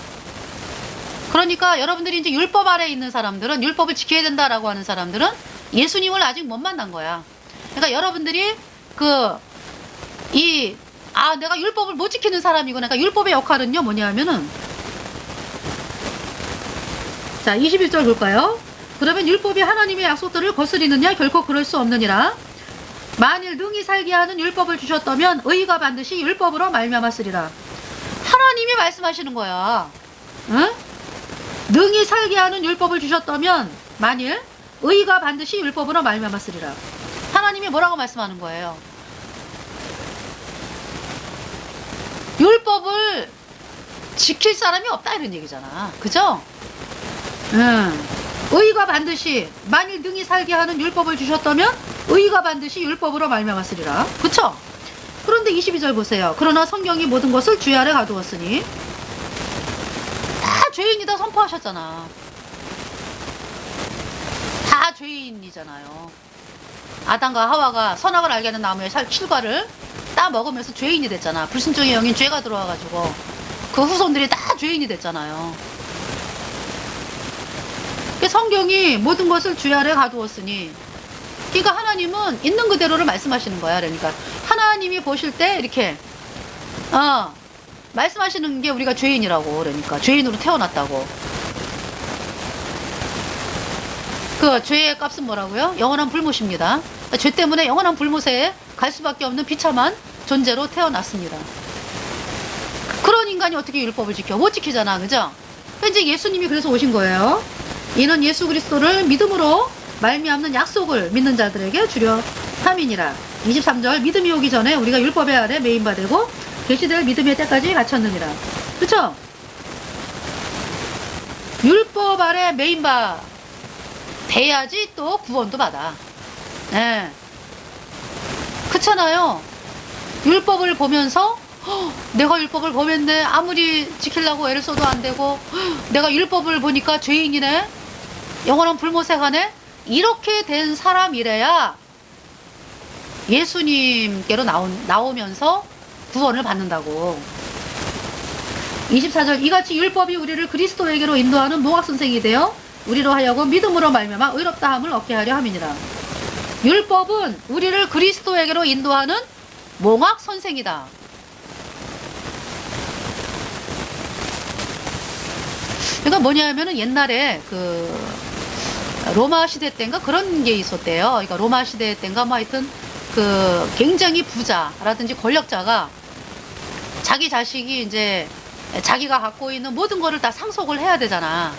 그러니까 여러분들이 이제 율법 아래에 있는 사람들은, 율법을 지켜야 된다라고 하는 사람들은 예수님을 아직 못 만난 거야. 그러니까 여러분들이 내가 율법을 못 지키는 사람이고, 그러니까 율법의 역할은요 뭐냐면은, 자, 21절 볼까요? 그러면 율법이 하나님의 약속들을 거스리느냐? 결코 그럴 수 없느니라. 만일 능히 살게 하는 율법을 주셨다면 의가 반드시 율법으로 말미암았으리라. 하나님이 말씀하시는 거야. 응? 능히 살게 하는 율법을 주셨다면 만일 의가 반드시 율법으로 말미암았으리라. 하나님이 뭐라고 말씀하는 거예요? 율법을 지킬 사람이 없다 이런 얘기잖아. 그죠? 의가 반드시, 만일 능히 살게 하는 율법을 주셨다면 의가 반드시 율법으로 말미암았으리라. 그쵸? 그런데 22절 보세요. 그러나 성경이 모든 것을 주의 아래 가두었으니. 다 죄인이다 선포하셨잖아. 다 죄인이잖아요. 아담과 하와가 선악을 알게 하는 나무의 실과를 따 먹으면서 죄인이 됐잖아. 불순종의 영인 죄가 들어와가지고 그 후손들이 다 죄인이 됐잖아요. 성경이 모든 것을 주의 아래 가두었으니, 그러니까 하나님은 있는 그대로를 말씀하시는 거야. 그러니까 하나님이 보실 때 이렇게 말씀하시는 게 우리가 죄인이라고. 그러니까 죄인으로 태어났다고. 그 죄의 값은 뭐라고요? 영원한 불못입니다. 죄 때문에 영원한 불못에 갈 수밖에 없는 비참한 존재로 태어났습니다. 그런 인간이 어떻게 율법을 지켜? 못 지키잖아, 그죠? 이제 예수님이 그래서 오신 거예요. 이는 예수 그리스도를 믿음으로 말미암는 약속을 믿는 자들에게 주려 함이니라. 23절 믿음이 오기 전에 우리가 율법의 아래 매인 바 되고 계시될 믿음의 때까지 갇혔느니라. 그쵸? 율법 아래 매인 바 돼야지 또 구원도 받아. 네. 그렇잖아요. 율법을 보면서 내가 율법을 범했네. 아무리 지키려고 애를 써도 안 되고 내가 율법을 보니까 죄인이네. 영원한 불못에 가네. 이렇게 된 사람이래야 예수님께로 나오면서 구원을 받는다고. 24절 이같이 율법이 우리를 그리스도에게로 인도하는 몽학선생이 되어 우리로 하여금 믿음으로 말미암아 의롭다함을 얻게 하려 함이니라. 율법은 우리를 그리스도에게로 인도하는 몽학선생이다. 그러니까 뭐냐면은 옛날에 그 로마 시대 때인가 그런 게 있었대요. 그러니까 로마 시대 때인가 뭐 하여튼 그 굉장히 부자라든지 권력자가 자기 자식이 이제 자기가 갖고 있는 모든 거를 다 상속을 해야 되잖아.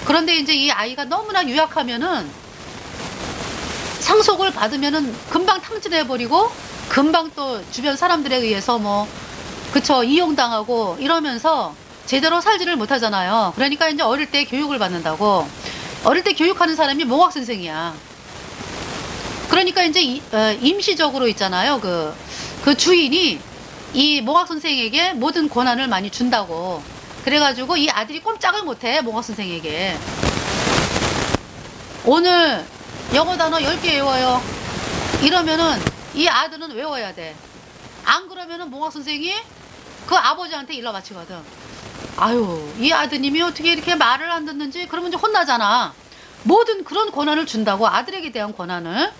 그런데 이제 이 아이가 너무나 유약하면은 상속을 받으면은 금방 탕진해버리고 금방 또 주변 사람들에 의해서 뭐 그쵸 이용당하고 이러면서 제대로 살지를 못하잖아요. 그러니까 이제 어릴 때 교육을 받는다고. 어릴 때 교육하는 사람이 몽학선생이야. 그러니까 이제 임시적으로 있잖아요. 그 주인이 이 몽학선생에게 모든 권한을 많이 준다고. 그래가지고 이 아들이 꼼짝을 못해 몽학선생에게. 오늘 영어 단어 10개 외워요. 이러면은 이 아들은 외워야 돼. 안 그러면은 몽학선생이 그 아버지한테 일러 바치거든. 아유, 이 아드님이 어떻게 이렇게 말을 안 듣는지. 그러면 이제 혼나잖아. 모든 그런 권한을 준다고. 아들에게 대한 권한을.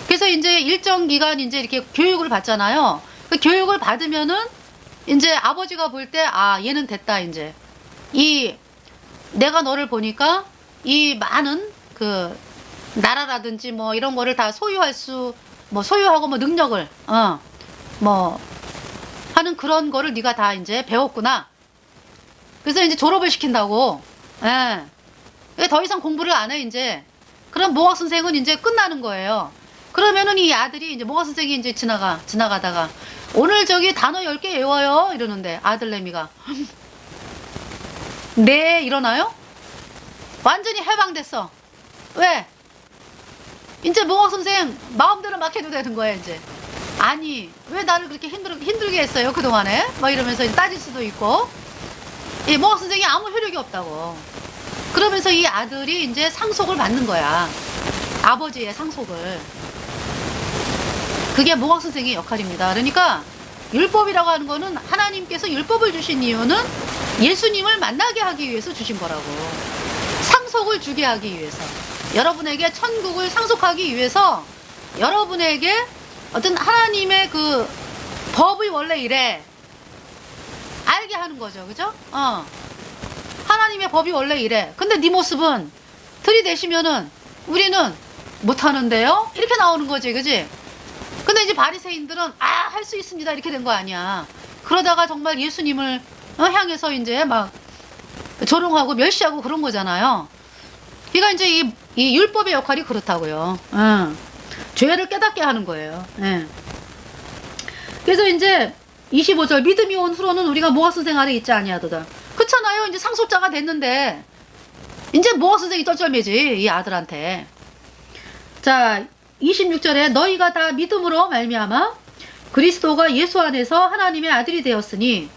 그래서 이제 일정 기간 이제 이렇게 교육을 받잖아요. 그 교육을 받으면은 이제 아버지가 볼 때 아, 얘는 됐다. 이제 내가 너를 보니까 이 많은 그 나라라든지 뭐 이런 거를 다 소유하고 뭐 능력을 뭐 하는 그런 거를 네가 다 이제 배웠구나. 그래서 이제 졸업을 시킨다고. 예. 더 이상 공부를 안 해 이제. 그럼 몽학 선생은 이제 끝나는 거예요. 그러면은 이 아들이 이제 몽학 선생이 이제 지나가다가 오늘 저기 단어 10개 외워요 이러는데 아들내미가 네 이러나요? 완전히 해방됐어. 왜? 이제 몽학 선생 마음대로 막 해도 되는 거야 이제. 아니 왜 나를 그렇게 힘들게 했어요 그동안에? 막 이러면서 따질 수도 있고. 이 몽학 선생이 아무 효력이 없다고. 그러면서 이 아들이 이제 상속을 받는 거야. 아버지의 상속을. 그게 몽학 선생의 역할입니다. 그러니까 율법이라고 하는 거는 하나님께서 율법을 주신 이유는 예수님을 만나게 하기 위해서 주신 거라고. 상속을 주게 하기 위해서. 여러분에게 천국을 상속하기 위해서 여러분에게 어떤 하나님의 그 법이 원래 이래. 알게 하는 거죠. 그죠? 하나님의 법이 원래 이래. 근데 네 모습은 들이대시면은 우리는 못하는데요? 이렇게 나오는 거지. 그지? 근데 이제 바리새인들은 할 수 있습니다. 이렇게 된 거 아니야. 그러다가 정말 예수님을 향해서 이제 막 조롱하고 멸시하고 그런 거잖아요. 그러니까 이제 이 율법의 역할이 그렇다고요. 죄를 깨닫게 하는 거예요. 그래서 이제 25절 믿음이 온 후로는 우리가 몽학 선생 아래 있지 아니하도다. 그렇잖아요. 이제 상속자가 됐는데 이제 몽학 선생이 쩔쩔매지 이 아들한테. 자 26절에 너희가 다 믿음으로 말미암아 그리스도가 예수 안에서 하나님의 아들이 되었으니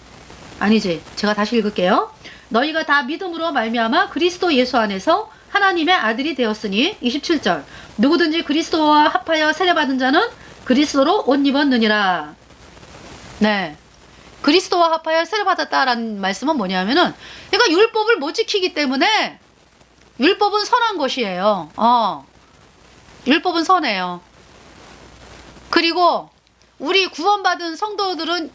아니지 제가 다시 읽을게요. 너희가 다 믿음으로 말미암아 그리스도 예수 안에서 하나님의 아들이 되었으니 27절 누구든지 그리스도와 합하여 세례받은 자는 그리스도로 옷 입었느니라. 네, 그리스도와 합하여 세례받았다라는 말씀은 뭐냐면은 그러니까 율법을 못 지키기 때문에 율법은 선한 것이에요. 율법은 선해요. 그리고 우리 구원받은 성도들은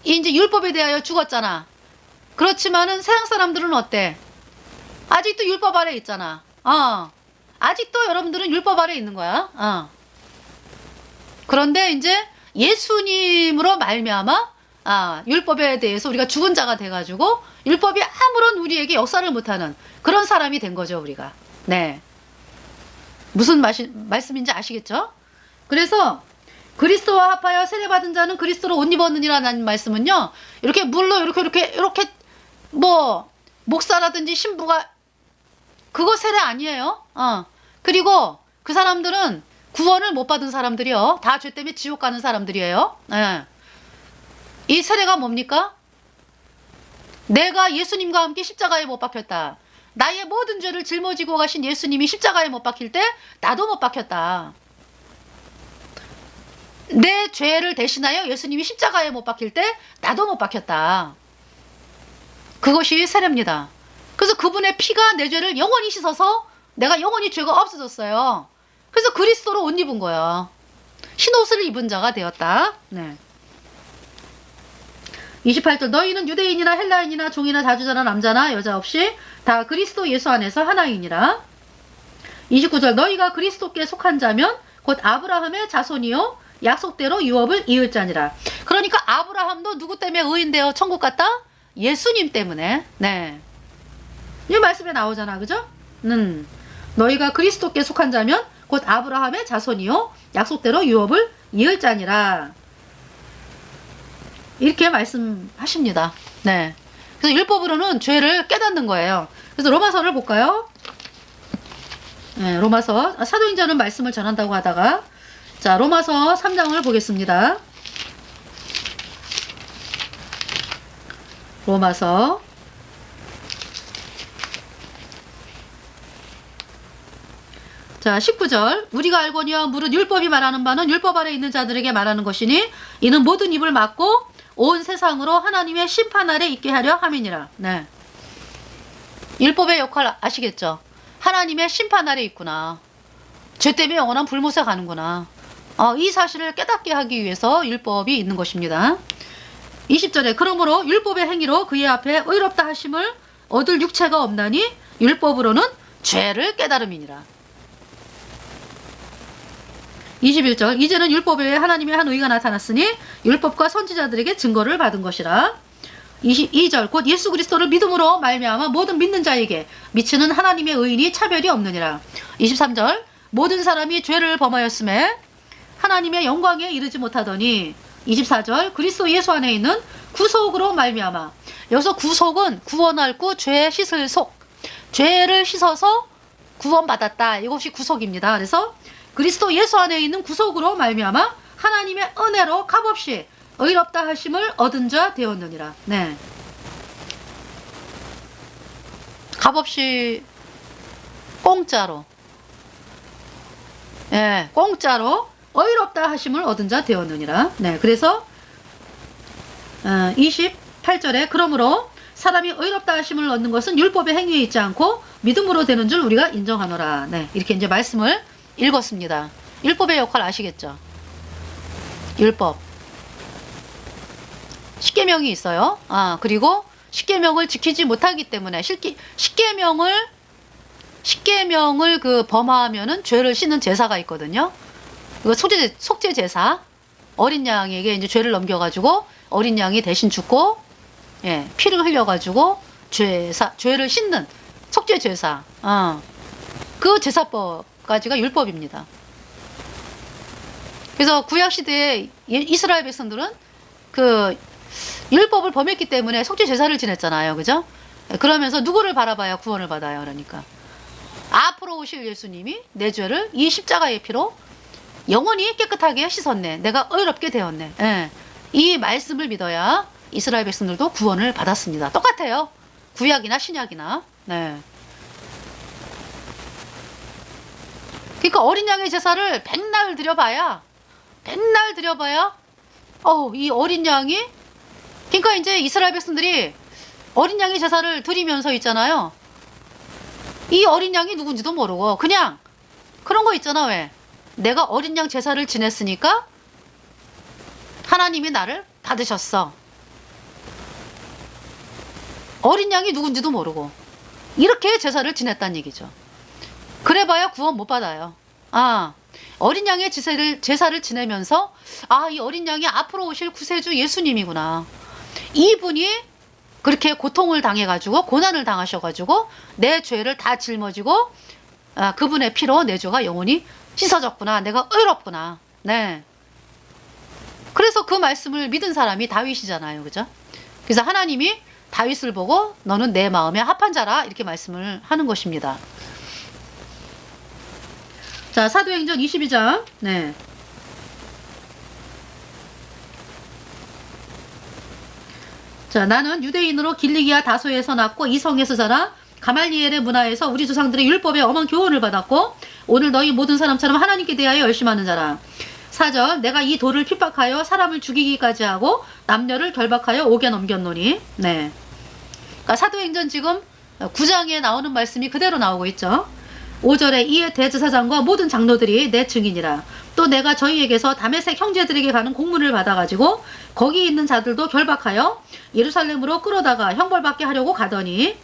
이제 율법에 대하여 죽었잖아. 그렇지만은 세상 사람들은 어때? 아직도 율법 아래 있잖아. 아직도 여러분들은 율법 아래 있는 거야. 그런데 이제 예수님으로 말미암아 율법에 대해서 우리가 죽은 자가 돼가지고 율법이 아무런 우리에게 역사를 못하는 그런 사람이 된 거죠, 우리가. 네. 무슨 말씀인지 아시겠죠? 그래서 그리스도와 합하여 세례받은 자는 그리스도로 옷 입었느니라는 말씀은요, 이렇게 물로 이렇게 뭐 목사라든지 신부가 그거 세례 아니에요. 그리고 그 사람들은 구원을 못 받은 사람들이요, 다 죄 때문에 지옥 가는 사람들이에요. 이 세례가 뭡니까? 내가 예수님과 함께 십자가에 못 박혔다. 나의 모든 죄를 짊어지고 가신 예수님이 십자가에 못 박힐 때 나도 못 박혔다. 내 죄를 대신하여 예수님이 십자가에 못 박힐 때 나도 못 박혔다. 그것이 세례입니다. 그래서 그분의 피가 내 죄를 영원히 씻어서 내가 영원히 죄가 없어졌어요. 그래서 그리스도로 옷 입은 거야. 흰옷을 입은 자가 되었다. 네. 28절 너희는 유대인이나 헬라인이나 종이나 자주자나 남자나 여자 없이 다 그리스도 예수 안에서 하나이니라. 29절 너희가 그리스도께 속한 자면 곧 아브라함의 자손이요 약속대로 유업을 이을 자니라. 그러니까 아브라함도 누구 때문에 의인되어 천국 갔다? 예수님 때문에. 네. 이 말씀에 나오잖아, 그죠? 너희가 그리스도께 속한 자면 곧 아브라함의 자손이요 약속대로 유업을 이을 자니라. 이렇게 말씀하십니다. 네. 그래서 율법으로는 죄를 깨닫는 거예요. 그래서 로마서를 볼까요? 네, 로마서. 사도행전은 말씀을 전한다고 하다가, 자, 로마서 3장을 보겠습니다. 로마서. 자, 19절. 우리가 알거니와 무릇 율법이 말하는 바는 율법 아래 있는 자들에게 말하는 것이니 이는 모든 입을 막고 온 세상으로 하나님의 심판 아래 있게 하려 함이니라. 네. 율법의 역할 아시겠죠? 하나님의 심판 아래 있구나. 죄 때문에 영원한 불못에 가는구나. 이 사실을 깨닫게 하기 위해서 율법이 있는 것입니다. 20절에 그러므로 율법의 행위로 그의 앞에 의롭다 하심을 얻을 육체가 없나니 율법으로는 죄를 깨달음이니라. 21절 이제는 율법 외에 하나님의 한 의가 나타났으니 율법과 선지자들에게 증거를 받은 것이라. 22절 곧 예수 그리스도를 믿음으로 말미암아 모든 믿는 자에게 미치는 하나님의 의인이 차별이 없느니라. 23절 모든 사람이 죄를 범하였음에 하나님의 영광에 이르지 못하더니. 24절 그리스도 예수 안에 있는 구속으로 말미암아. 여기서 구속은 구원할 구, 죄 씻을 속, 죄를 씻어서 구원받았다. 이것이 구속입니다. 그래서 그리스도 예수 안에 있는 구속으로 말미암아 하나님의 은혜로 값없이 의롭다 하심을 얻은 자 되었느니라. 네. 값없이 공짜로. 예, 공짜로 의롭다 하심을 얻은 자 되었느니라. 네. 그래서 28절에 그러므로 사람이 의롭다 하심을 얻는 것은 율법의 행위에 있지 않고 믿음으로 되는 줄 우리가 인정하노라. 네. 이렇게 이제 말씀을 읽었습니다. 율법의 역할 아시겠죠? 율법. 십계명이 있어요. 그리고 십계명을 지키지 못하기 때문에 십계명을 그 범하면은 죄를 씻는 제사가 있거든요. 이거 속죄 제사. 어린 양에게 이제 죄를 넘겨가지고 어린 양이 대신 죽고, 예, 피를 흘려가지고 죄를 씻는 속죄 제사. 그 제사법까지가 율법입니다. 그래서 구약 시대에 이스라엘 백성들은 그 율법을 범했기 때문에 속죄 제사를 지냈잖아요, 그죠? 그러면서 누구를 바라봐야 구원을 받아요? 그러니까 앞으로 오실 예수님이 내 죄를 이 십자가의 피로 영원히 깨끗하게 씻었네. 내가 의롭게 되었네. 예. 이 말씀을 믿어야 이스라엘 백성들도 구원을 받았습니다. 똑같아요. 구약이나 신약이나. 네. 그러니까 어린 양의 제사를 백날 드려봐야 이 어린 양이, 그러니까 이제 이스라엘 백성들이 어린 양의 제사를 드리면서 있잖아요. 이 어린 양이 누군지도 모르고 그냥 그런 거 있잖아. 왜? 내가 어린 양 제사를 지냈으니까 하나님이 나를 받으셨어. 어린 양이 누군지도 모르고 이렇게 제사를 지냈다는 얘기죠. 그래봐야 구원 못 받아요. 어린 양의 제사를 지내면서 이 어린 양이 앞으로 오실 구세주 예수님이구나. 이분이 그렇게 고통을 당해가지고 고난을 당하셔가지고 내 죄를 다 짊어지고 그분의 피로 내 죄가 영원히 씻어졌구나. 내가 의롭구나. 네. 그래서 그 말씀을 믿은 사람이 다윗이잖아요. 그죠? 그래서 하나님이 다윗을 보고 너는 내 마음에 합한 자라 이렇게 말씀을 하는 것입니다. 자, 사도행전 22장. 네. 자, 나는 유대인으로 길리기아 다소에서 났고 이 성에서 자라 가말리엘의 문화에서 우리 조상들의 율법에 엄한 교훈을 받았고 오늘 너희 모든 사람처럼 하나님께 대하여 열심하는 자라. 4절 내가 이 돌을 핍박하여 사람을 죽이기까지 하고 남녀를 결박하여 옥에 넘겼노니. 네. 그러니까 사도행전 지금 9장에 나오는 말씀이 그대로 나오고 있죠. 5절에 이에 대제사장과 모든 장로들이 내 증인이라. 또 내가 저희에게서 다메섹 형제들에게 가는 공문을 받아가지고 거기 있는 자들도 결박하여 예루살렘으로 끌어다가 형벌받게 하려고 가더니.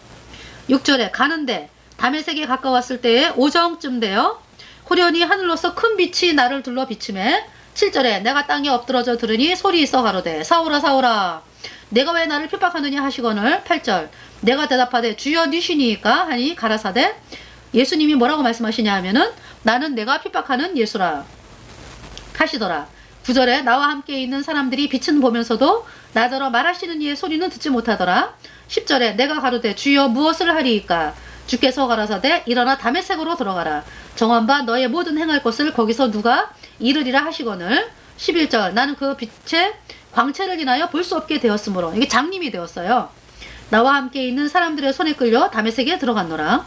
6절에 가는데 다메섹에 가까웠을 때에 오정쯤 되어 호련히 하늘로서 큰 빛이 나를 둘러 비침에. 7절에 내가 땅에 엎드러져 들으니 소리 있어 가로되 사울아 사울아 내가 왜 나를 핍박하느냐 하시거늘. 8절 내가 대답하되 주여 니시니이까 하니 가라사대. 예수님이 뭐라고 말씀하시냐 하면은 나는 내가 핍박하는 예수라 하시더라. 9절에 나와 함께 있는 사람들이 빛은 보면서도 나더러 말하시는 이의 소리는 듣지 못하더라. 10절에 내가 가로되 주여 무엇을 하리이까. 주께서 가라사대 일어나 다메섹으로 들어가라. 정한 바 너의 모든 행할 것을 거기서 누가 이르리라 하시거늘. 11절 나는 그 빛의 광채를 인하여 볼 수 없게 되었으므로. 이게 장님이 되었어요. 나와 함께 있는 사람들의 손에 끌려 다메섹에 들어갔노라.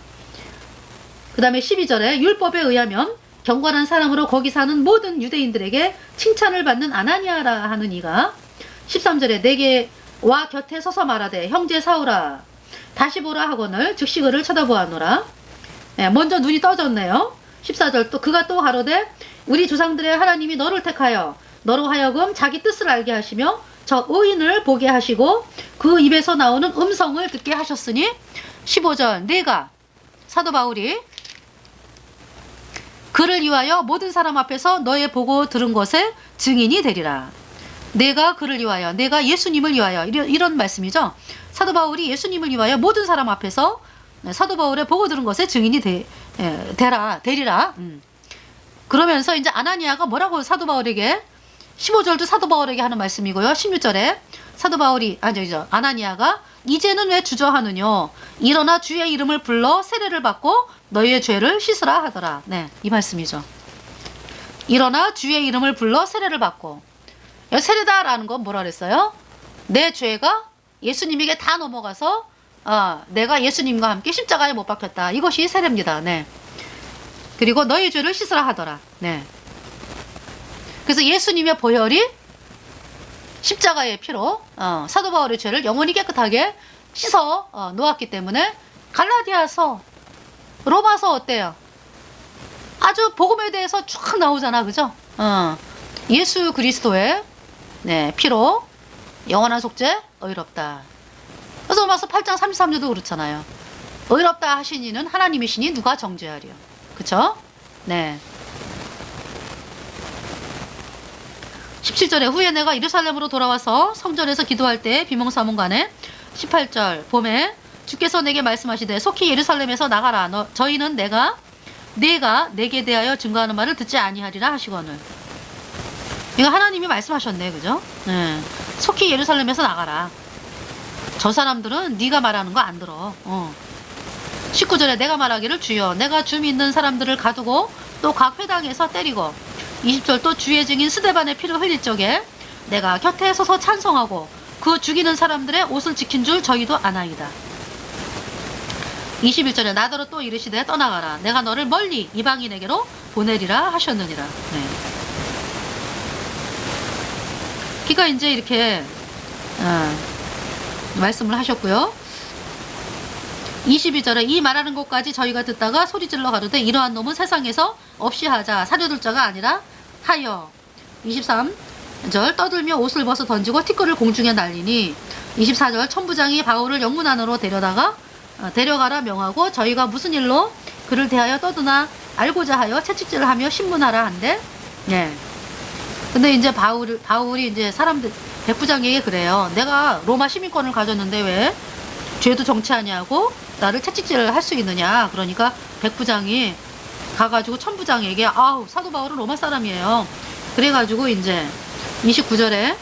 그 다음에 12절에 율법에 의하면 경건한 사람으로 거기 사는 모든 유대인들에게 칭찬을 받는 아나니아라 하는 이가. 13절에 내게 와 곁에 서서 말하되 형제 사울아 다시 보라 하거늘 즉시 그를 쳐다보았노라. 네, 먼저 눈이 떠졌네요. 14절 또 그가 또 가로되 우리 조상들의 하나님이 너를 택하여 너로 하여금 자기 뜻을 알게 하시며 저 의인을 보게 하시고 그 입에서 나오는 음성을 듣게 하셨으니. 15절 내가 사도 바울이 그를 위하여 모든 사람 앞에서 너의 보고 들은 것에 증인이 되리라. 내가 그를 위하여, 내가 예수님을 위하여, 이런 말씀이죠. 사도 바울이 예수님을 위하여 모든 사람 앞에서 사도 바울의 보고 들은 것에 증인이 되리라. 그러면서 이제 아나니아가 뭐라고 사도 바울에게 15절도 사도 바울에게 하는 말씀이고요. 16절에 사도 바울이 아나니아가 이제는 왜 주저하느뇨 일어나 주의 이름을 불러 세례를 받고 너희의 죄를 씻으라 하더라. 네, 이 말씀이죠. 일어나 주의 이름을 불러 세례를 받고. 세례다라는 건 뭐라 그랬어요? 내 죄가 예수님에게 다 넘어가서 내가 예수님과 함께 십자가에 못 박혔다. 이것이 세례입니다. 네. 그리고 너희 죄를 씻으라 하더라. 네. 그래서 예수님의 보혈이 십자가의 피로 사도 바울의 죄를 영원히 깨끗하게 씻어 놓았기 때문에 갈라디아서 로마서 어때요? 아주 복음에 대해서 쭉 나오잖아. 그죠? 예수 그리스도의 피로 영원한 속죄 의롭다. 그래서 로마서 8장 33절도 그렇잖아요. 의롭다 하신 이는 하나님이시니 누가 정죄하리요. 그쵸? 네. 17절에 후에 내가 예루살렘으로 돌아와서 성전에서 기도할 때 비몽사몽간에 18절 봄에 주께서 내게 말씀하시되 속히 예루살렘에서 나가라. 저희는 내가 내게 대하여 증거하는 말을 듣지 아니하리라 하시거늘. 이거 하나님이 말씀하셨네. 그죠? 네. 속히 예루살렘에서 나가라. 저 사람들은 네가 말하는 거 안 들어. 19절에 내가 말하기를 주여 내가 주 믿는 사람들을 가두고 또 각 회당에서 때리고. 20절 또 주의 증인 스데반의 피를 흘릴 적에 내가 곁에 서서 찬송하고 그 죽이는 사람들의 옷을 지킨 줄 저희도 아나이다. 21절에 나더러 또 이르시되 떠나가라. 내가 너를 멀리 이방인에게로 보내리라 하셨느니라. 네. 그러니까 이제 이렇게 말씀을 하셨고요. 22절에 이 말하는 것까지 저희가 듣다가 소리질러 가로되 이러한 놈은 세상에서 없이 하자. 사려둘 자가 아니라 하여. 23절 떠들며 옷을 벗어 던지고 티끌을 공중에 날리니. 24절 천부장이 바울을 영문 안으로 데려가라 명하고 저희가 무슨 일로 그를 대하여 떠드나 알고자 하여 채찍질을 하며 신문하라 한대. 예. 근데 이제 바울이 이제 사람들 백부장에게 그래요. 내가 로마 시민권을 가졌는데 왜 죄도 정치하냐고 나를 채찍질을 할 수 있느냐. 그러니까 백부장이 가가지고 천부장에게 아우 사도 바울은 로마 사람이에요. 그래가지고 이제 28절에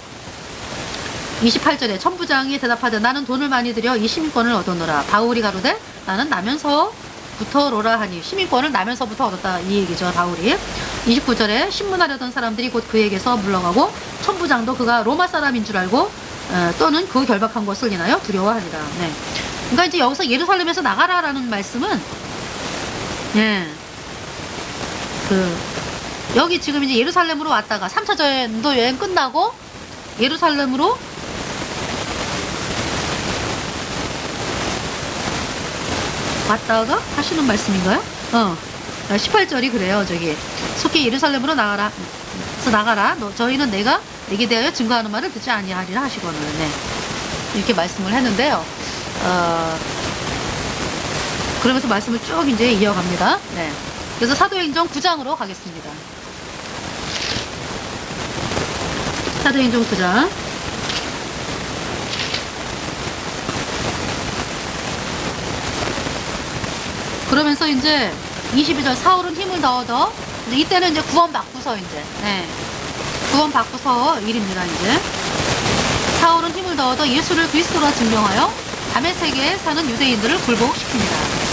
천부장이 대답하되 나는 돈을 많이 들여 이 시민권을 얻었노라. 바울이 가로되 나는 나면서부터로라 하니 시민권을 나면서부터 얻었다 이 얘기죠. 바울이 29절에 신문하려던 사람들이 곧 그에게서 물러가고 천부장도 그가 로마 사람인 줄 알고 또는 그 결박한 것을 인하여 두려워하니라. 네. 그러니까 이제 여기서 예루살렘에서 나가라라는 말씀은 여기 지금 이제 예루살렘으로 왔다가 3차 전도 여행 끝나고 예루살렘으로 왔다가 하시는 말씀인가요? 18절이 그래요. 저기 속히 예루살렘으로 나가라. 저희는 내가 내게 대하여 증거하는 말을 듣지 아니하리라 하시거늘. 네. 이렇게 말씀을 했는데요. 그러면서 말씀을 쭉 이제 이어갑니다. 네. 그래서 사도행전 9장으로 가겠습니다. 사도행전 9장. 그러면서 이제 22절 사울은 힘을 더 얻어 이때는 이제 구원받고서 이제 구원받고서 일입니다. 이제 사울은 힘을 더 얻어 예수를 그리스도라 증명하여 다메섹에 사는 유대인들을 굴복시킵니다.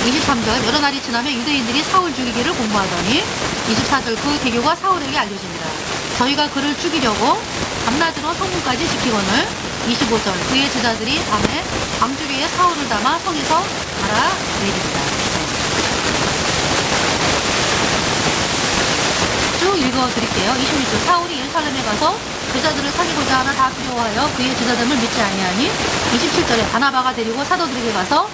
23절 여러 날이 지나면 유대인들이 사울 죽이기를 공모하더니 24절 그 계교가 사울에게 알려집니다. 저희가 그를 죽이려고 밤낮으로 성문까지 지키거늘 25절 그의 제자들이 밤에 광주리에 사울을 담아 성에서 갈아내립니다. 쭉 읽어드릴게요. 26절 사울이 예루살렘에 가서 제자들을 사귀고자 하나 다 두려워하여 그의 제자됨을 믿지 아니하니 27절에 바나바가 데리고 사도들에게 가서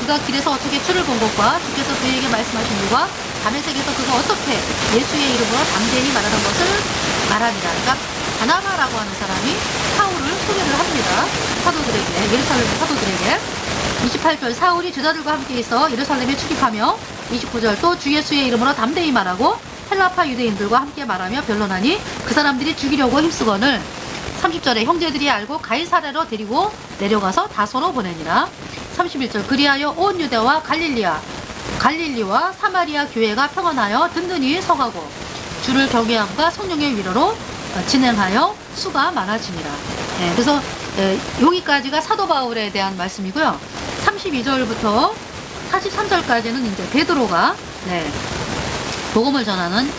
그가 길에서 어떻게 주를 본 것과 주께서 그에게 말씀하신 일과 다메섹에서 그가 어떻게 예수의 이름으로 담대히 말하는 것을 말하니라. 그러니까 바나바라고 하는 사람이 사울을 소개를 합니다. 사도들에게, 예루살렘 사도들에게. 28절 사울이 제자들과 함께 있어 예루살렘에 출입하며 29절 또 주 예수의 이름으로 담대히 말하고 헬라파 유대인들과 함께 말하며 변론하니 그 사람들이 죽이려고 힘쓰거늘 30절에 형제들이 알고 가이사랴로 데리고 내려가서 다소로 보내니라. 31절 그리하여 온 유대와 갈릴리와 사마리아 교회가 평안하여 든든히 서가고 주를 경외함과 성령의 위로로 진행하여 수가 많아지니라. 네, 그래서 여기까지가 사도 바울에 대한 말씀이고요. 32절부터 43절까지는 이제 베드로가 복음을 전하는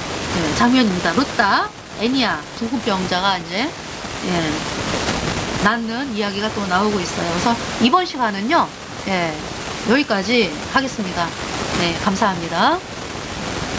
장면입니다. 루다, 애니야 두 군병자가 이제 낳는 이야기가 또 나오고 있어요. 그래서 이번 시간은요 여기까지 하겠습니다. 네, 감사합니다.